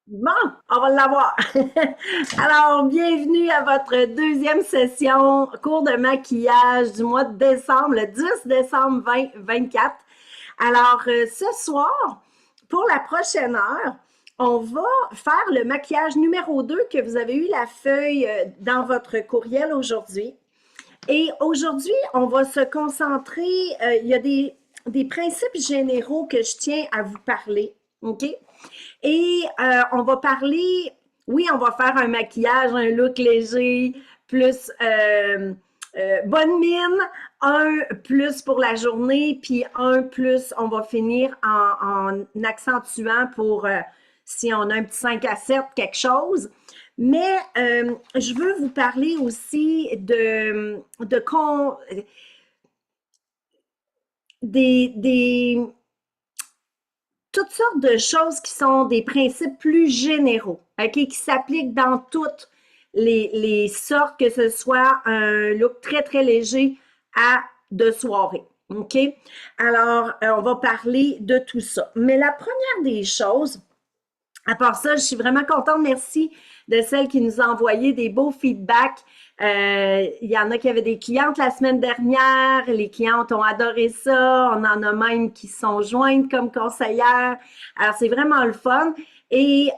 Bon, on va l'avoir. Alors, bienvenue à votre deuxième session, cours de maquillage du mois de décembre, le 10 décembre 2024. Alors, ce soir, pour la prochaine heure, on va faire le maquillage numéro 2 que vous avez eu la feuille dans votre courriel aujourd'hui. Et aujourd'hui, on va se concentrer, il y a des principes généraux que je tiens à vous parler, OK? Et on va parler, oui, on va faire un maquillage, un look léger, plus bonne mine, un plus pour la journée, puis un plus, on va finir en accentuant pour si on a un petit 5 à 7, quelque chose. Mais je veux vous parler aussi des toutes sortes de choses qui sont des principes plus généraux, OK, qui s'appliquent dans toutes les sortes, que ce soit un look très, très léger à de soirée. OK? Alors, on va parler de tout ça. Mais la première des choses, à part ça, je suis vraiment contente. Merci de celles qui nous ont envoyé des beaux feedbacks. Il y en a qui avaient des clientes la semaine dernière. Les clientes ont adoré ça. On en a même qui sont jointes comme conseillères. Alors, c'est vraiment le fun. Et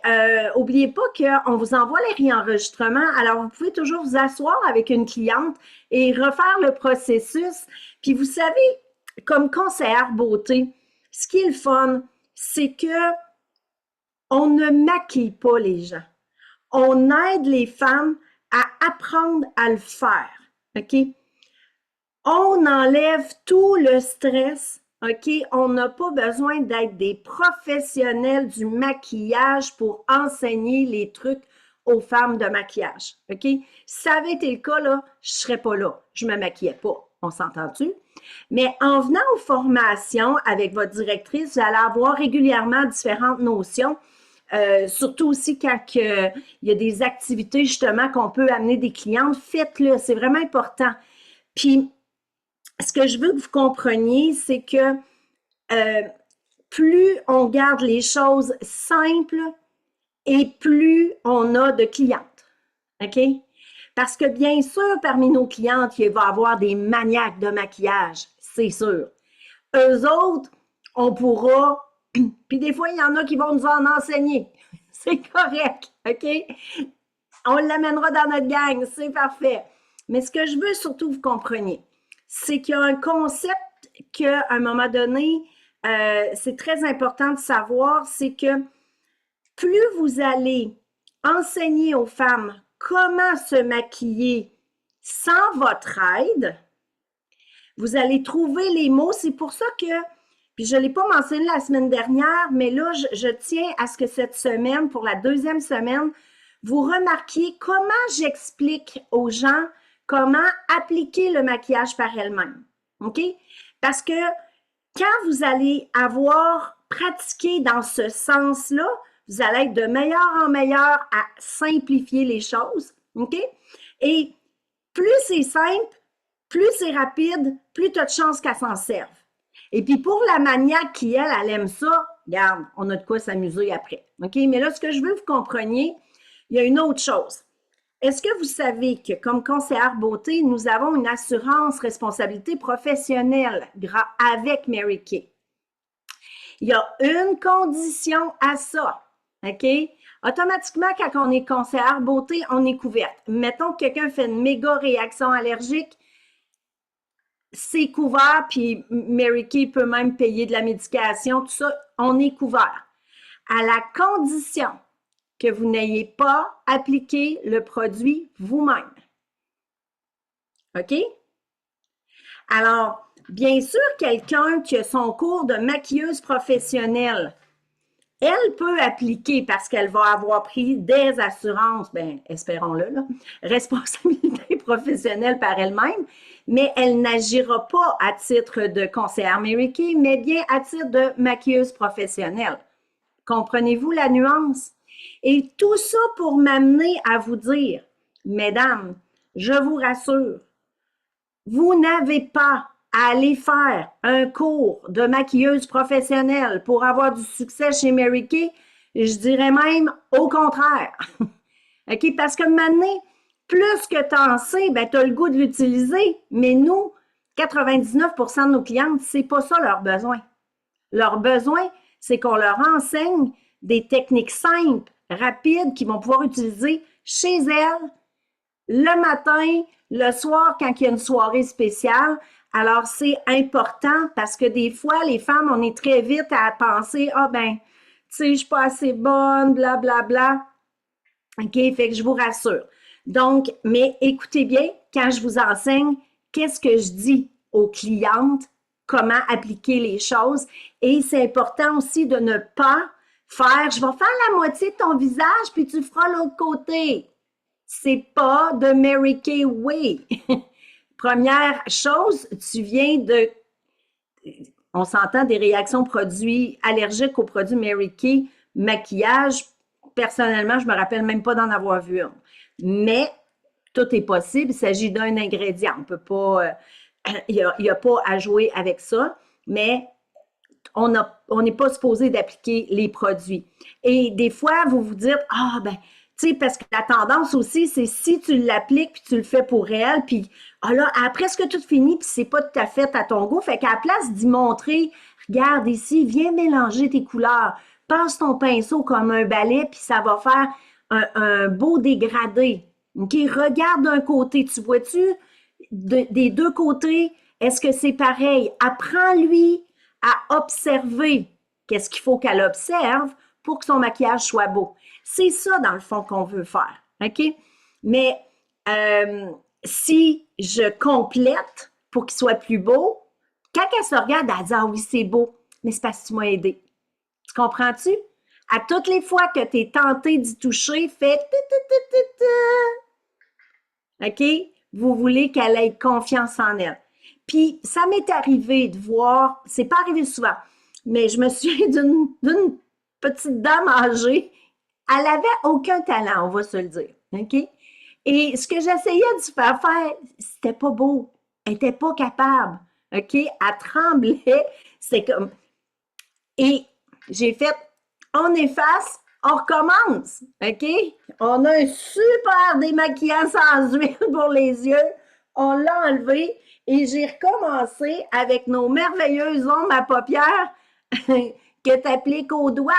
oubliez pas qu'on vous envoie les réenregistrements. Alors, vous pouvez toujours vous asseoir avec une cliente et refaire le processus. Puis, vous savez, comme conseillère beauté, ce qui est le fun, c'est que on ne maquille pas les gens. On aide les femmes à apprendre à le faire. OK? On enlève tout le stress. OK? On n'a pas besoin d'être des professionnels du maquillage pour enseigner les trucs aux femmes de maquillage. OK? Si ça avait été le cas, là, je ne serais pas là. Je ne me maquillais pas. On s'entend-tu? Mais en venant aux formations avec votre directrice, vous allez avoir régulièrement différentes notions. Surtout aussi quand il y a des activités justement qu'on peut amener des clientes, faites-le, c'est vraiment important. Puis, ce que je veux que vous compreniez, c'est que euh, plus on garde les choses simples et plus on a de clientes. OK? Parce que bien sûr, parmi nos clientes, il va y avoir des maniaques de maquillage, c'est sûr. Eux autres, on pourra, puis des fois, il y en a qui vont nous en enseigner. C'est correct, OK? On l'amènera dans notre gang, c'est parfait. Mais ce que je veux surtout que vous compreniez, c'est qu'il y a un concept qu'à un moment donné, c'est très important de savoir, c'est que plus vous allez enseigner aux femmes comment se maquiller sans votre aide, vous allez trouver les mots. C'est pour ça que, puis je ne l'ai pas mentionné la semaine dernière, mais là, je tiens à ce que cette semaine, pour la deuxième semaine, vous remarquiez comment j'explique aux gens comment appliquer le maquillage par elle-même. OK? Parce que quand vous allez avoir pratiqué dans ce sens-là, vous allez être de meilleur en meilleur à simplifier les choses. OK? Et plus c'est simple, plus c'est rapide, plus tu as de chances qu'elle s'en serve. Et puis pour la maniaque qui, elle aime ça, regarde, on a de quoi s'amuser après. OK? Mais là, ce que je veux que vous compreniez, il y a une autre chose. Est-ce que vous savez que comme conseillère beauté, nous avons une assurance responsabilité professionnelle avec Mary Kay? Il y a une condition à ça. OK? Automatiquement, quand on est conseillère beauté, on est couverte. Mettons que quelqu'un fait une méga réaction allergique, c'est couvert, puis Mary Kay peut même payer de la médication, tout ça, on est couvert. À la condition que vous n'ayez pas appliqué le produit vous-même. OK? Alors, bien sûr, quelqu'un qui a son cours de maquilleuse professionnelle, elle peut appliquer parce qu'elle va avoir pris des assurances, bien, espérons-le, là, responsabilité professionnelle par elle-même, mais elle n'agira pas à titre de conseillère Mary Kay, mais bien à titre de maquilleuse professionnelle. Comprenez-vous la nuance? Et tout ça pour m'amener à vous dire, mesdames, je vous rassure, vous n'avez pas à aller faire un cours de maquilleuse professionnelle pour avoir du succès chez Mary Kay Je dirais même au contraire. OK? Parce que maintenant, plus que tu en sais, ben, tu as le goût de l'utiliser. Mais nous, 99% de nos clientes, c'est pas ça leur besoin. Leur besoin, c'est qu'on leur enseigne des techniques simples, rapides, qu'ils vont pouvoir utiliser chez elles, le matin, le soir, quand il y a une soirée spéciale. Alors, c'est important parce que des fois, les femmes, on est très vite à penser, ah ben, tu sais, je suis pas assez bonne, blablabla. Bla, bla. OK, fait que je vous rassure. Donc, mais écoutez bien, quand je vous enseigne, qu'est-ce que je dis aux clientes, comment appliquer les choses. Et c'est important aussi de ne pas faire, je vais faire la moitié de ton visage, puis tu feras l'autre côté. C'est pas de Mary Kay Way. Première chose, tu viens de, on s'entend des réactions produits allergiques aux produits Mary Kay, maquillage. Personnellement, je me rappelle même pas d'en avoir vu un. Mais tout est possible. Il s'agit d'un ingrédient. On peut pas, il y a pas à jouer avec ça. Mais on n'est pas supposé d'appliquer les produits. Et des fois, vous vous dites, ah ben, tu sais, parce que la tendance aussi, c'est si tu l'appliques puis tu le fais pour elle, puis ah là, après presque tout fini, puis c'est pas tout à fait à ton goût, fait qu'à la place d'y montrer, regarde ici, viens mélanger tes couleurs, passe ton pinceau comme un balai, puis ça va faire un beau dégradé. OK? Regarde d'un côté, tu vois-tu, des deux côtés, est-ce que c'est pareil? Apprends-lui à observer qu'est-ce qu'il faut qu'elle observe pour que son maquillage soit beau. C'est ça, dans le fond, qu'on veut faire. OK? Mais si je complète pour qu'il soit plus beau, quand elle se regarde, elle dit « Ah oui, c'est beau, mais c'est parce que tu m'as aidé. » Tu comprends-tu? À toutes les fois que tu es tenté d'y toucher, fais « OK? » Vous voulez qu'elle ait confiance en elle. Puis, ça m'est arrivé de voir, c'est pas arrivé souvent, mais je me souviens d'une petite dame âgée. Elle avait aucun talent, on va se le dire. OK? Et ce que j'essayais de se faire faire, c'était pas beau. Elle était pas capable. OK? Elle tremblait. C'est comme. Et j'ai fait, on efface, on recommence. OK? On a un super démaquillant sans huile pour les yeux. On l'a enlevé et j'ai recommencé avec nos merveilleuses ombres à paupières que tu appliques au doigt.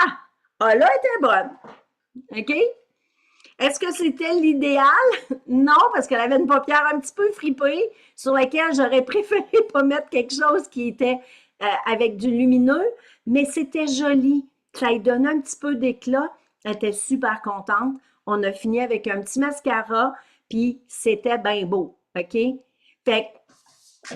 Ah là, elle était bonne. OK? Est-ce que c'était l'idéal? Non, parce qu'elle avait une paupière un petit peu fripée sur laquelle j'aurais préféré pas mettre quelque chose qui était avec du lumineux, mais c'était joli. Ça lui donnait un petit peu d'éclat. Elle était super contente. On a fini avec un petit mascara, puis c'était bien beau. OK? Fait que,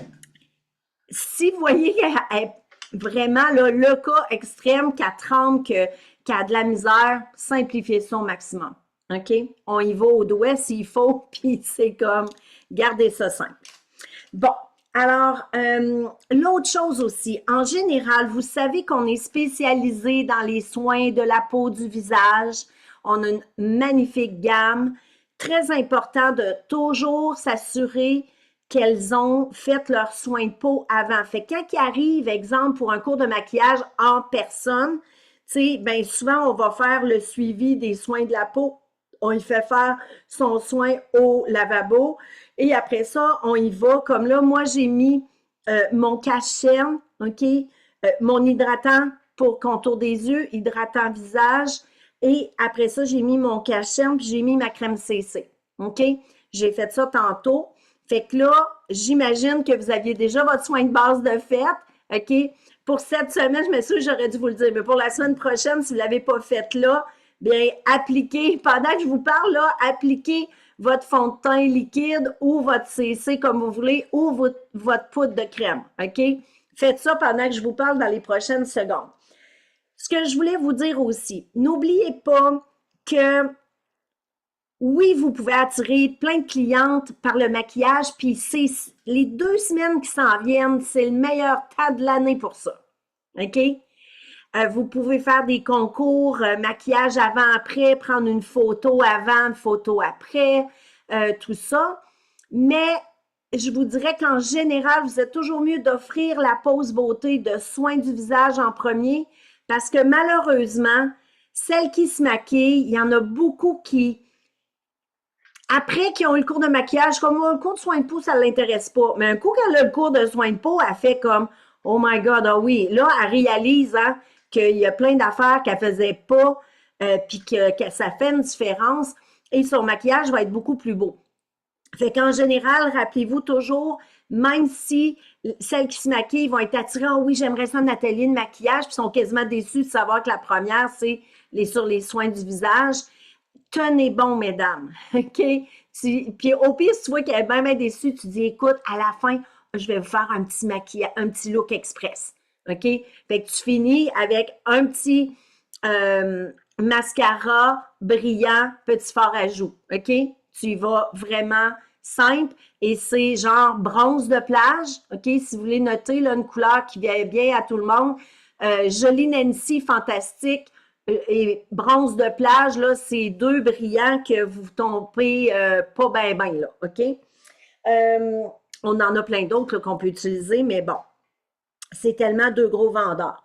si vous voyez qu'elle est vraiment là, le cas extrême, qu'elle tremble, qu'elle a de la misère, simplifiez ça au maximum. OK? On y va au doigt s'il faut, puis c'est comme, gardez ça simple. Bon, alors, l'autre chose aussi, en général, vous savez qu'on est spécialisé dans les soins de la peau, du visage. On a une magnifique gamme. Très important de toujours s'assurer qu'elles ont fait leurs soins de peau avant. Fait que quand ils arrivent, exemple, pour un cours de maquillage en personne, tu sais, bien souvent, on va faire le suivi des soins de la peau. On y fait faire son soin au lavabo. Et après ça, on y va. Comme là, moi, j'ai mis mon cache-cerne, OK? Mon hydratant pour contour des yeux, hydratant visage. Et après ça, j'ai mis mon cache-cerne, puis j'ai mis ma crème CC. OK? J'ai fait ça tantôt. Fait que là, j'imagine que vous aviez déjà votre soin de base de fait. OK? Pour cette semaine, je me suis dit, j'aurais dû vous le dire. Mais pour la semaine prochaine, si vous ne l'avez pas fait là, bien, appliquez, pendant que je vous parle, là, appliquez votre fond de teint liquide ou votre CC comme vous voulez ou votre poudre de crème, OK? Faites ça pendant que je vous parle dans les prochaines secondes. Ce que je voulais vous dire aussi, n'oubliez pas que oui, vous pouvez attirer plein de clientes par le maquillage, puis c'est les 2 semaines qui s'en viennent, c'est le meilleur temps de l'année pour ça, OK? Vous pouvez faire des concours, maquillage avant-après, prendre une photo avant, une photo après, tout ça. Mais je vous dirais qu'en général, vous êtes toujours mieux d'offrir la pause beauté de soins du visage en premier parce que malheureusement, celles qui se maquillent, il y en a beaucoup qui, après qu'ils ont eu le cours de maquillage, comme moi, le cours de soins de peau, ça ne l'intéresse pas. Mais un coup qu'elle a le cours de soins de peau, elle fait comme Oh my God, ah oui. Là, elle réalise hein, qu'il y a plein d'affaires qu'elle ne faisait pas, puis que ça fait une différence. Et son maquillage va être beaucoup plus beau. Fait qu'en général, rappelez-vous toujours, même si celles qui se maquillent vont être attirées, oh oui, j'aimerais ça un atelier de maquillage, puis sont quasiment déçues de savoir que la première, c'est sur les soins du visage. Tenez bon, mesdames, OK? Puis au pire, si tu vois qu'elle est bien déçue, tu dis, écoute, à la fin, je vais vous faire un petit maquillage, un petit look express, OK? Fait que tu finis avec un petit mascara brillant, petit fard à joues, OK? Tu y vas vraiment simple et c'est genre bronze de plage, OK? Si vous voulez noter là, une couleur qui vient bien à tout le monde, Jolie Nancy, fantastique, et bronze de plage, là, c'est deux brillants que vous tombez pas bien, bien, là, OK? On en a plein d'autres qu'on peut utiliser, mais bon, c'est tellement deux gros vendeurs.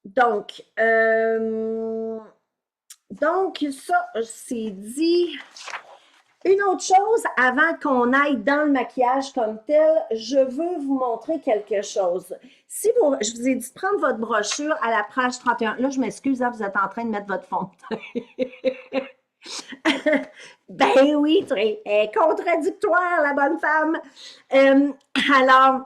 Donc, ça, c'est dit. Une autre chose, avant qu'on aille dans le maquillage comme tel, je veux vous montrer quelque chose. Si vous, je vous ai dit de prendre votre brochure à la page 31. Là, je m'excuse, hein, vous êtes en train de mettre votre fond. Ben oui, très contradictoire, la bonne femme. Alors,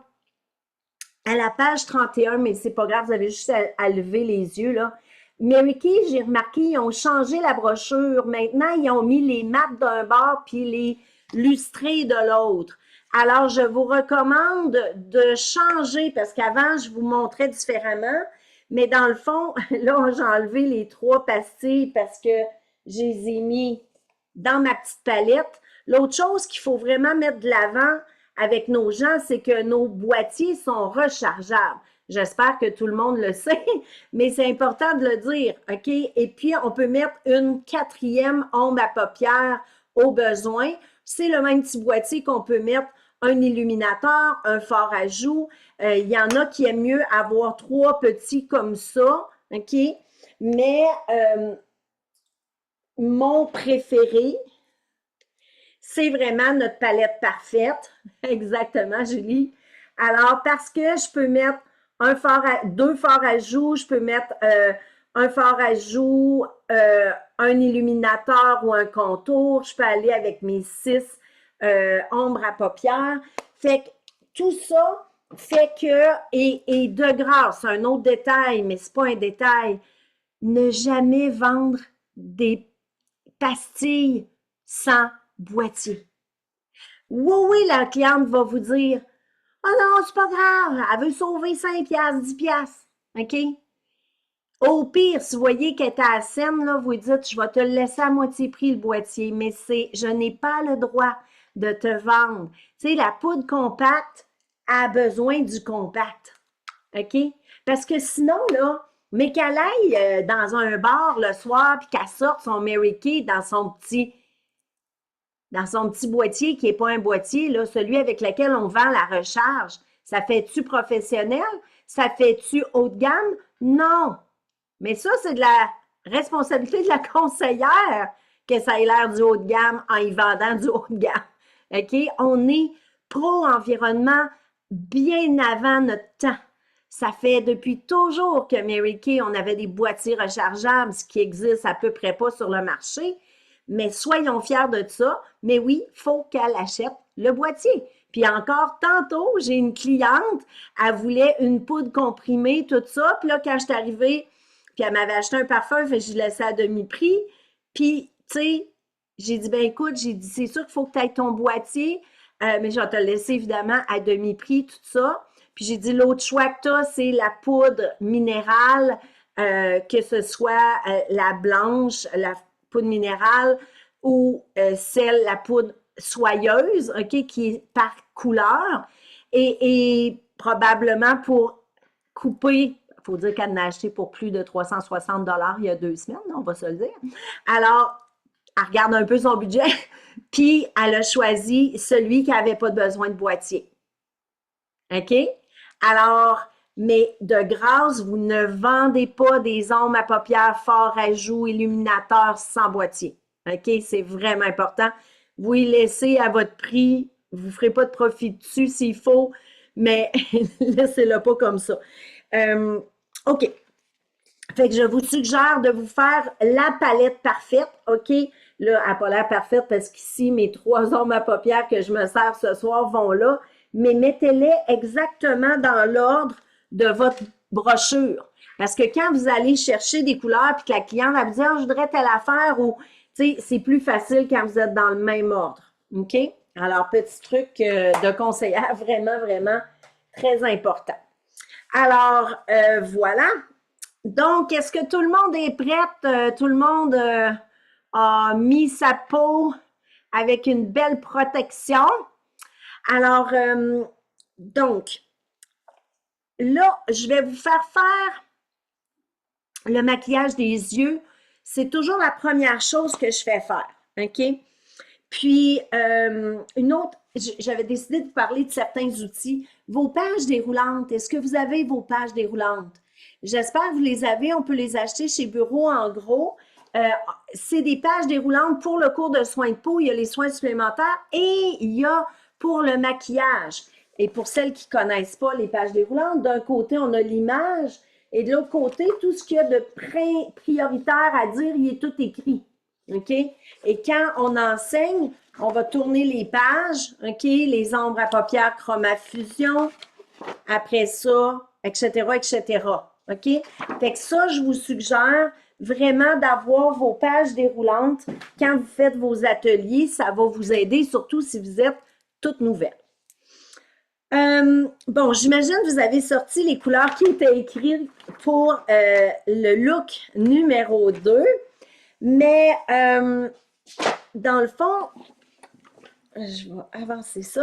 à la page 31, mais c'est pas grave, vous avez juste à lever les yeux, là. Mary Kay, j'ai remarqué, ils ont changé la brochure. Maintenant, ils ont mis les mattes d'un bord puis les lustrés de l'autre. Alors, je vous recommande de changer parce qu'avant, je vous montrais différemment. Mais dans le fond, là, j'ai enlevé les 3 pastilles parce que je les ai mis dans ma petite palette. L'autre chose qu'il faut vraiment mettre de l'avant avec nos gens, c'est que nos boîtiers sont rechargeables. J'espère que tout le monde le sait, mais c'est important de le dire, OK? Et puis, on peut mettre une 4e ombre à paupières au besoin. C'est le même petit boîtier qu'on peut mettre un illuminateur, un fard à joues. Il y en a qui aiment mieux avoir 3 petits comme ça, OK? Mais mon préféré, c'est vraiment notre palette parfaite. Exactement, Julie. Alors, parce que je peux mettre deux fards à joues, je peux mettre un fard à joues, un illuminateur ou un contour. Je peux aller avec mes 6 ombres à paupières. Fait que tout ça fait que, et de grâce, un autre détail, mais c'est pas un détail, ne jamais vendre des pastilles sans boîtier. Oui, oui, la cliente va vous dire oh non, c'est pas grave, elle veut sauver 5 piastres, 10 piastres. OK? Au pire, si vous voyez qu'elle est à la scène, là, vous dites je vais te le laisser à moitié prix le boîtier, mais je n'ai pas le droit de te vendre. Tu sais, la poudre compacte a besoin du compact. OK? Parce que sinon, là, mais qu'elle aille dans un bar le soir puis qu'elle sorte son Mary Kay dans son petit boîtier qui n'est pas un boîtier, là, celui avec lequel on vend la recharge. Ça fait-tu professionnel? Ça fait-tu haut de gamme? Non. Mais ça, c'est de la responsabilité de la conseillère que ça ait l'air du haut de gamme en y vendant du haut de gamme. OK? On est pro-environnement bien avant notre temps. Ça fait depuis toujours que Mary Kay, on avait des boîtiers rechargeables, ce qui existe à peu près pas sur le marché. Mais soyons fiers de ça. Mais oui, il faut qu'elle achète le boîtier. Puis encore, tantôt, j'ai une cliente, elle voulait une poudre comprimée, tout ça. Puis là, quand je suis arrivée, puis elle m'avait acheté un parfum, fait que je laissais à demi-prix. Puis, tu sais, j'ai dit, ben écoute, j'ai dit, c'est sûr qu'il faut que tu aies ton boîtier, mais je vais te le laisser évidemment à demi-prix, tout ça. Puis j'ai dit, l'autre choix que tu as, c'est la poudre minérale, que ce soit la blanche, la poudre minérale ou la poudre soyeuse, OK, qui est par couleur et probablement pour couper, il faut dire qu'elle en a acheté pour plus de 360 $ il y a 2 semaines, on va se le dire. Alors, elle regarde un peu son budget, puis elle a choisi celui qui n'avait pas besoin de boîtier. OK? Alors, mais de grâce, vous ne vendez pas des ombres à paupières forts à joues, illuminateurs sans boîtier. OK? C'est vraiment important. Vous y laissez à votre prix. Vous ne ferez pas de profit dessus s'il faut, mais laissez-le pas comme ça. OK. Fait que je vous suggère de vous faire la palette parfaite, OK? Là, elle n'a pas l'air parfaite parce qu'ici, mes 3 ombres à paupières que je me sers ce soir vont là, mais mettez-les exactement dans l'ordre de votre brochure. Parce que quand vous allez chercher des couleurs puis que la cliente va vous dire « Ah, je voudrais telle affaire » ou, tu sais, c'est plus facile quand vous êtes dans le même ordre, OK? Alors, petit truc de conseillère vraiment, vraiment très important. Alors, voilà. Donc, est-ce que tout le monde est prêt? Tout le monde a mis sa peau avec une belle protection. Alors, donc, là, je vais vous faire le maquillage des yeux. C'est toujours la première chose que je fais faire, OK? Puis, une autre, j'avais décidé de vous parler de certains outils. Vos pages déroulantes, est-ce que vous avez vos pages déroulantes? J'espère que vous les avez. On peut les acheter chez Bureau en gros. C'est des pages déroulantes pour le cours de soins de peau. Il y a les soins supplémentaires et il y a pour le maquillage. Et pour celles qui ne connaissent pas les pages déroulantes, d'un côté, on a l'image et de l'autre côté, tout ce qu'il y a de prioritaire à dire, il est tout écrit. OK? Et quand on enseigne, on va tourner les pages, OK? Les ombres à paupières, chromafusion, après ça, etc., etc. OK? Fait que ça, je vous suggère vraiment d'avoir vos pages déroulantes quand vous faites vos ateliers. Ça va vous aider, surtout si vous êtes toute nouvelle. Bon, j'imagine que vous avez sorti les couleurs qui étaient écrites pour le look numéro 2. Mais dans le fond, je vais avancer ça.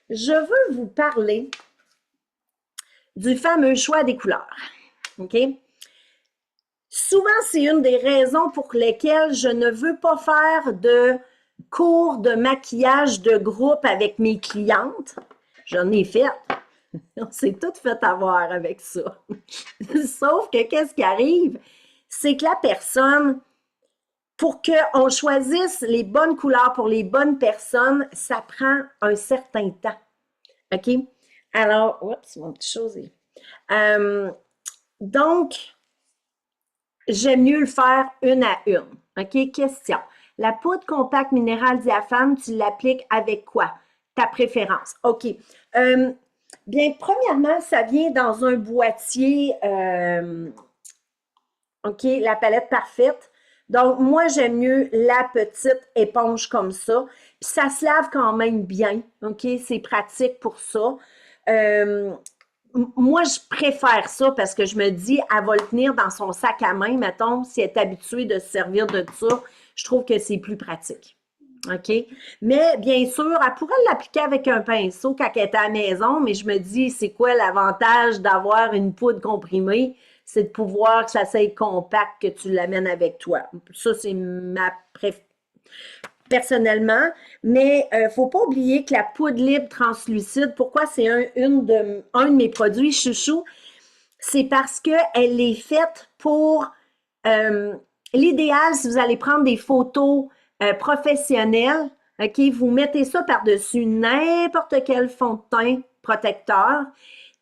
Je veux vous parler du fameux choix des couleurs. OK? Souvent, c'est une des raisons pour lesquelles je ne veux pas faire de cours de maquillage de groupe avec mes clientes. J'en ai fait. On s'est toutes fait avoir avec ça. Sauf que qu'est-ce qui arrive? C'est que la personne, pour qu'on choisisse les bonnes couleurs pour les bonnes personnes, ça prend un certain temps. OK? Alors, oups, mon petit chose est... donc, j'aime mieux le faire une à une. OK? Question. La poudre compacte minérale diaphane, tu l'appliques avec quoi? Ta préférence. OK. Bien, premièrement, ça vient dans un boîtier, OK, la palette parfaite. Donc, moi, j'aime mieux la petite éponge comme ça. Puis, ça se lave quand même bien, OK? C'est pratique pour ça. Moi, je préfère ça parce que je me dis, elle va le tenir dans son sac à main, mettons, si elle est habituée de se servir de ça. Je trouve que c'est plus pratique. OK? Mais bien sûr, elle pourrait l'appliquer avec un pinceau quand elle est à la maison, mais je me dis, c'est quoi l'avantage d'avoir une poudre comprimée? C'est de pouvoir que ça soit compact, que tu l'amènes avec toi. Ça, c'est ma préférence personnellement, mais il ne faut pas oublier que la poudre libre translucide, pourquoi c'est un de mes produits chouchou, c'est parce qu'elle est faite pour l'idéal, si vous allez prendre des photos professionnelles, OK, vous mettez ça par-dessus n'importe quel fond de teint protecteur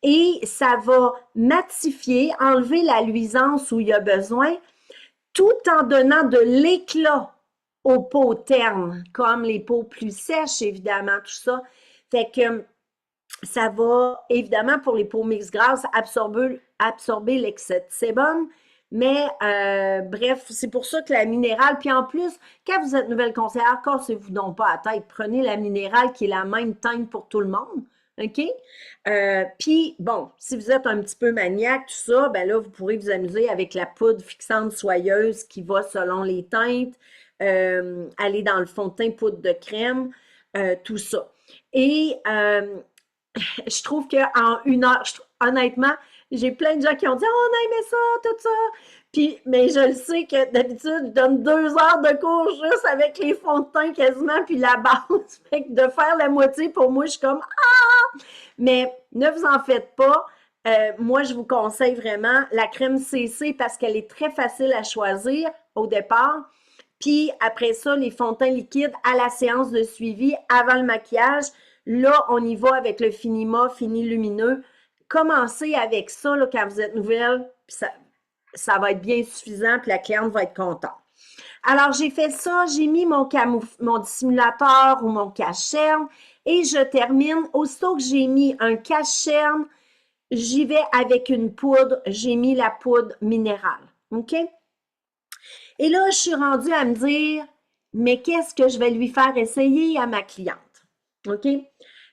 et ça va matifier, enlever la luisance où il y a besoin, tout en donnant de l'éclat aux peaux ternes, comme les peaux plus sèches, évidemment, tout ça. Fait que ça va, évidemment, pour les peaux mixtes grasses, absorber l'excès de sébum. Mais, bref, c'est pour ça que la minérale, puis en plus, quand vous êtes nouvelle conseillère, cassez-vous donc pas la tête. Prenez la minérale qui est la même teinte pour tout le monde. OK? Puis, bon, si vous êtes un petit peu maniaque, tout ça, ben là, vous pourrez vous amuser avec la poudre fixante soyeuse qui va selon les teintes, aller dans le fond de teint, poudre de crème, tout ça. Et je trouve qu'en 1 heure, honnêtement, j'ai plein de gens qui ont dit « Oh, on a aimé ça, tout ça! » Puis, mais je le sais que d'habitude, je donne 2 heures de cours juste avec les fonds de teint quasiment, puis la base. Fait que de faire la moitié, pour moi, je suis comme « Ah! » Mais ne vous en faites pas. moi, je vous conseille vraiment la crème CC parce qu'elle est très facile à choisir au départ. Puis après ça, les fonds de teint liquides à la séance de suivi avant le maquillage. Là, on y va avec le Finima, Fini Lumineux. Commencez avec ça là, quand vous êtes nouvelle, puis ça va être bien suffisant, puis la cliente va être contente. Alors, j'ai fait ça, j'ai mis mon dissimulateur ou mon cache-cerne et je termine. Aussitôt que j'ai mis un cache-cerne, j'y vais avec une poudre. J'ai mis la poudre minérale. OK? Et là, je suis rendue à me dire, mais qu'est-ce que je vais lui faire essayer à ma cliente? OK?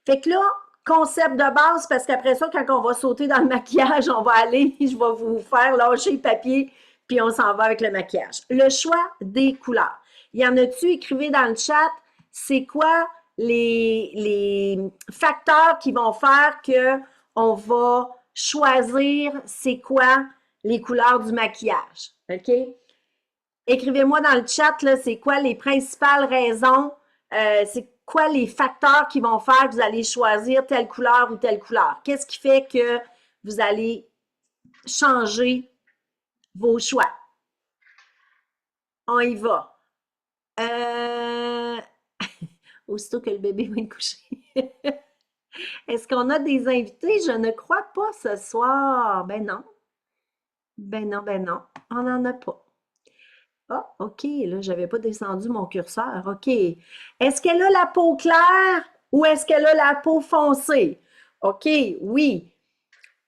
Fait que là, concept de base, parce qu'après ça, quand on va sauter dans le maquillage, on va aller, je vais vous faire lâcher le papier, puis on s'en va avec le maquillage. Le choix des couleurs. Il y en a-tu? Écrivez dans le chat, c'est quoi les facteurs qui vont faire que on va choisir c'est quoi les couleurs du maquillage. OK? Écrivez-moi dans le chat, là, c'est quoi les principales raisons, c'est quoi les facteurs qui vont faire que vous allez choisir telle couleur ou telle couleur. Qu'est-ce qui fait que vous allez changer vos choix? On y va. Aussitôt que le bébé va être couché. Est-ce qu'on a des invités? Je ne crois pas ce soir. Ben non. Ben non, ben non. On n'en a pas. Ah, OK, là, j'avais pas descendu mon curseur. OK. Est-ce qu'elle a la peau claire ou est-ce qu'elle a la peau foncée? OK, oui.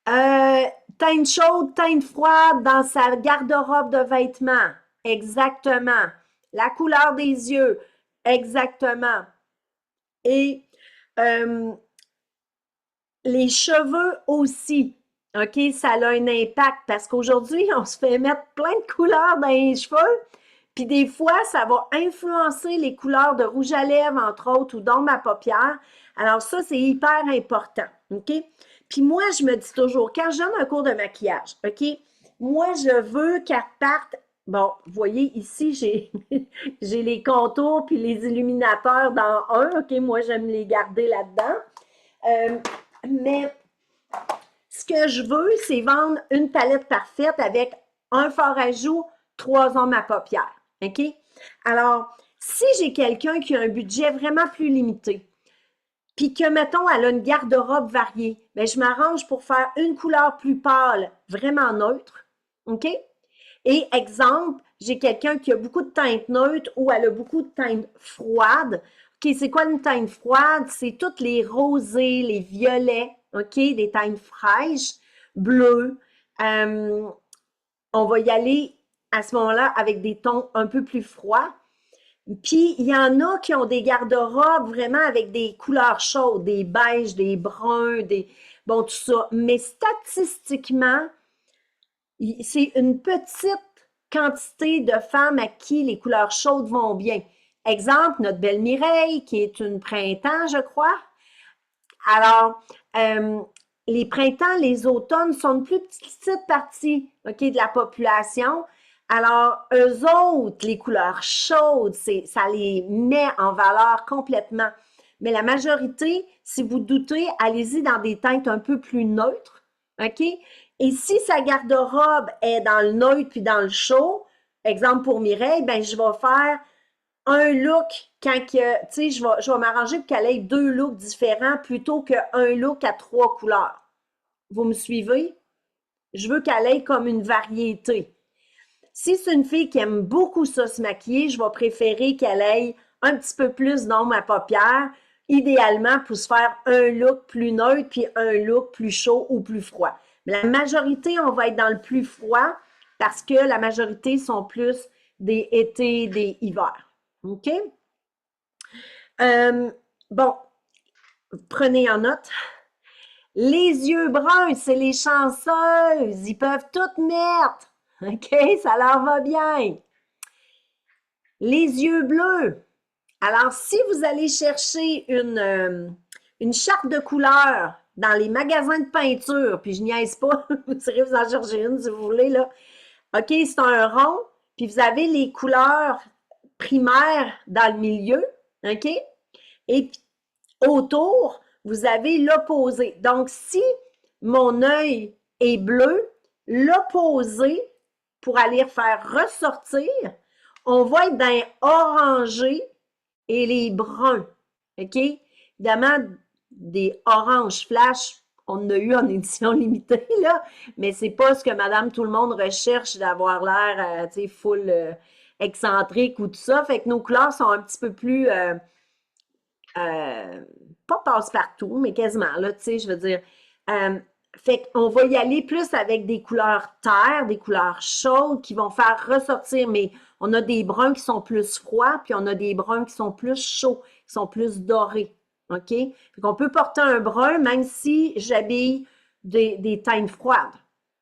Teinte chaude, teinte froide dans sa garde-robe de vêtements. Exactement. La couleur des yeux. Exactement. Et les cheveux aussi. OK, ça a un impact parce qu'aujourd'hui, on se fait mettre plein de couleurs dans les cheveux. Puis des fois, ça va influencer les couleurs de rouge à lèvres, entre autres, ou d'ombre à paupières. Alors ça, c'est hyper important, OK? Puis moi, je me dis toujours, quand je donne un cours de maquillage, OK? Moi, je veux qu'elle parte. Bon, vous voyez, ici, j'ai les contours puis les illuminateurs dans un, OK? Moi, j'aime les garder là-dedans. Mais ce que je veux, c'est vendre une palette parfaite avec un fard à joues, 3 ombres à paupières. OK? Alors, si j'ai quelqu'un qui a un budget vraiment plus limité, puis que, mettons, elle a une garde-robe variée, bien, je m'arrange pour faire une couleur plus pâle, vraiment neutre. OK? Et exemple, j'ai quelqu'un qui a beaucoup de teintes neutres ou elle a beaucoup de teintes froides. OK, c'est quoi une teinte froide? C'est toutes les rosés, les violets, OK, des teintes fraîches, bleues. On va y aller à ce moment-là avec des tons un peu plus froids. Puis, il y en a qui ont des garde-robes vraiment avec des couleurs chaudes, des beiges, des bruns, bon, tout ça. Mais statistiquement, c'est une petite quantité de femmes à qui les couleurs chaudes vont bien. Exemple, notre belle Mireille, qui est une printemps, je crois. Alors, les printemps, les automnes sont une plus petite partie, OK, de la population. Alors, eux autres, les couleurs chaudes, ça les met en valeur complètement. Mais la majorité, si vous doutez, allez-y dans des teintes un peu plus neutres, OK? Et si sa garde-robe est dans le neutre puis dans le chaud, exemple pour Mireille, ben je vais faire un look quand que, tu sais, je vais m'arranger pour qu'elle ait 2 looks différents plutôt qu'un look à 3 couleurs. Vous me suivez? Je veux qu'elle ait comme une variété. Si c'est une fille qui aime beaucoup ça se maquiller, je vais préférer qu'elle ait un petit peu plus d'ombre à paupières, idéalement pour se faire un look plus neutre puis un look plus chaud ou plus froid. Mais la majorité, on va être dans le plus froid parce que la majorité sont plus des étés, des hivers. OK? Bon, prenez en note. Les yeux bruns, c'est les chanceuses. Ils peuvent tout mettre. OK? Ça leur va bien. Les yeux bleus. Alors, si vous allez chercher une charte de couleurs dans les magasins de peinture, puis je niaise pas, vous irez vous en chercher une si vous voulez, là. OK, c'est un rond, puis vous avez les couleurs primaires dans le milieu, OK? Et autour, vous avez l'opposé. Donc, si mon œil est bleu, l'opposé, pour aller faire ressortir, on va être dans orangé et les bruns. OK? Évidemment, des oranges flash, on en a eu en édition limitée, là, mais c'est pas ce que Madame Tout-le-Monde recherche d'avoir l'air, tu sais, full excentrique ou tout ça. Fait que nos couleurs sont un petit peu plus, pas passe-partout, mais quasiment, là, tu sais, je veux dire. Fait qu'on va y aller plus avec des couleurs terre, des couleurs chaudes qui vont faire ressortir, mais on a des bruns qui sont plus froids, puis on a des bruns qui sont plus chauds, qui sont plus dorés. OK? Fait qu'on peut porter un brun même si j'habille des teintes froides.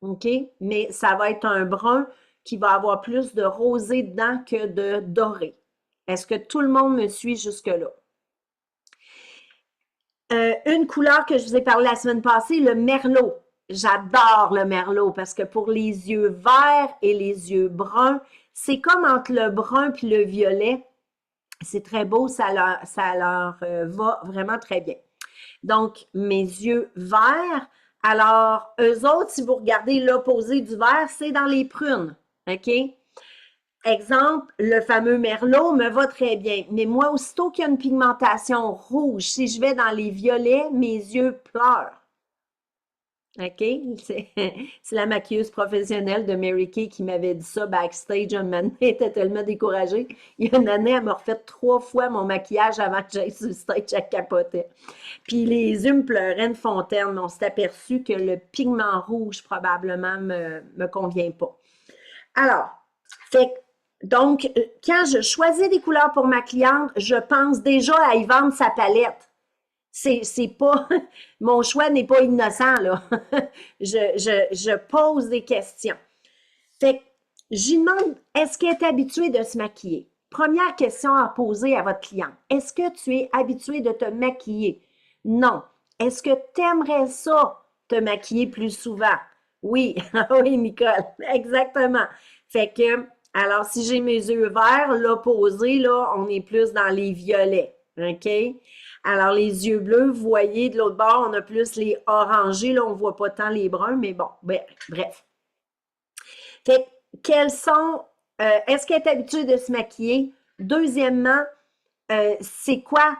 OK? Mais ça va être un brun qui va avoir plus de rosé dedans que de doré. Est-ce que tout le monde me suit jusque-là? Une couleur que je vous ai parlé la semaine passée, le merlot. J'adore le merlot parce que pour les yeux verts et les yeux bruns, c'est comme entre le brun puis le violet. C'est très beau, ça leur va vraiment très bien. Donc, mes yeux verts. Alors, eux autres, si vous regardez l'opposé du vert, c'est dans les prunes. OK? Exemple, le fameux merlot me va très bien. Mais moi, aussitôt qu'il y a une pigmentation rouge, si je vais dans les violets, mes yeux pleurent. OK? C'est la maquilleuse professionnelle de Mary Kay qui m'avait dit ça backstage. Un moment donné, elle était tellement découragée. Il y a une année, elle m'a refait 3 fois mon maquillage avant que j'aille sur le stage, elle capotait. Puis les yeux me pleuraient une fontaine, mais on s'est aperçu que le pigment rouge probablement me convient pas. Alors, fait donc, quand je choisis des couleurs pour ma cliente, je pense déjà à y vendre sa palette. C'est pas, mon choix n'est pas innocent, là. je pose des questions. Fait que, j'y demande, est-ce qu'elle est habituée de se maquiller? Première question à poser à votre client. Est-ce que tu es habitué de te maquiller? Non. Est-ce que tu aimerais ça, te maquiller plus souvent? Oui. Oui, Nicole. Exactement. Fait que, alors, si j'ai mes yeux verts, l'opposé, là, on est plus dans les violets. OK? Alors, les yeux bleus, vous voyez, de l'autre bord, on a plus les orangés. Là, on ne voit pas tant les bruns, mais bon, bref. Fait quels sont, est-ce qu'elle est habituée de se maquiller? Deuxièmement, c'est quoi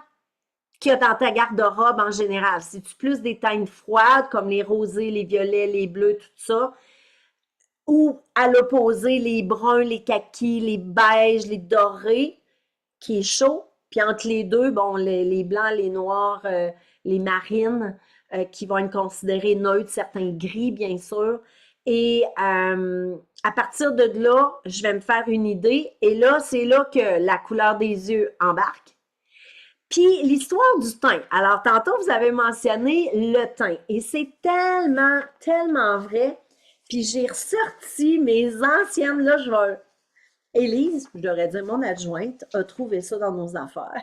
qu'il y a dans ta garde-robe en général? C'est-tu plus des teintes froides, comme les rosés, les violets, les bleus, tout ça? Ou à l'opposé, les bruns, les kakis, les beiges, les dorés, qui est chaud? Puis entre les deux, bon, les blancs, les noirs, les marines, qui vont être considérés neutres, certains gris, bien sûr. Et à partir de là, je vais me faire une idée. Et là, c'est là que la couleur des yeux embarque. Puis l'histoire du teint. Alors, tantôt, vous avez mentionné le teint. Et c'est tellement, tellement vrai. Puis j'ai ressorti mes anciennes, là, je vais... Élise, je devrais dire mon adjointe, a trouvé ça dans nos affaires.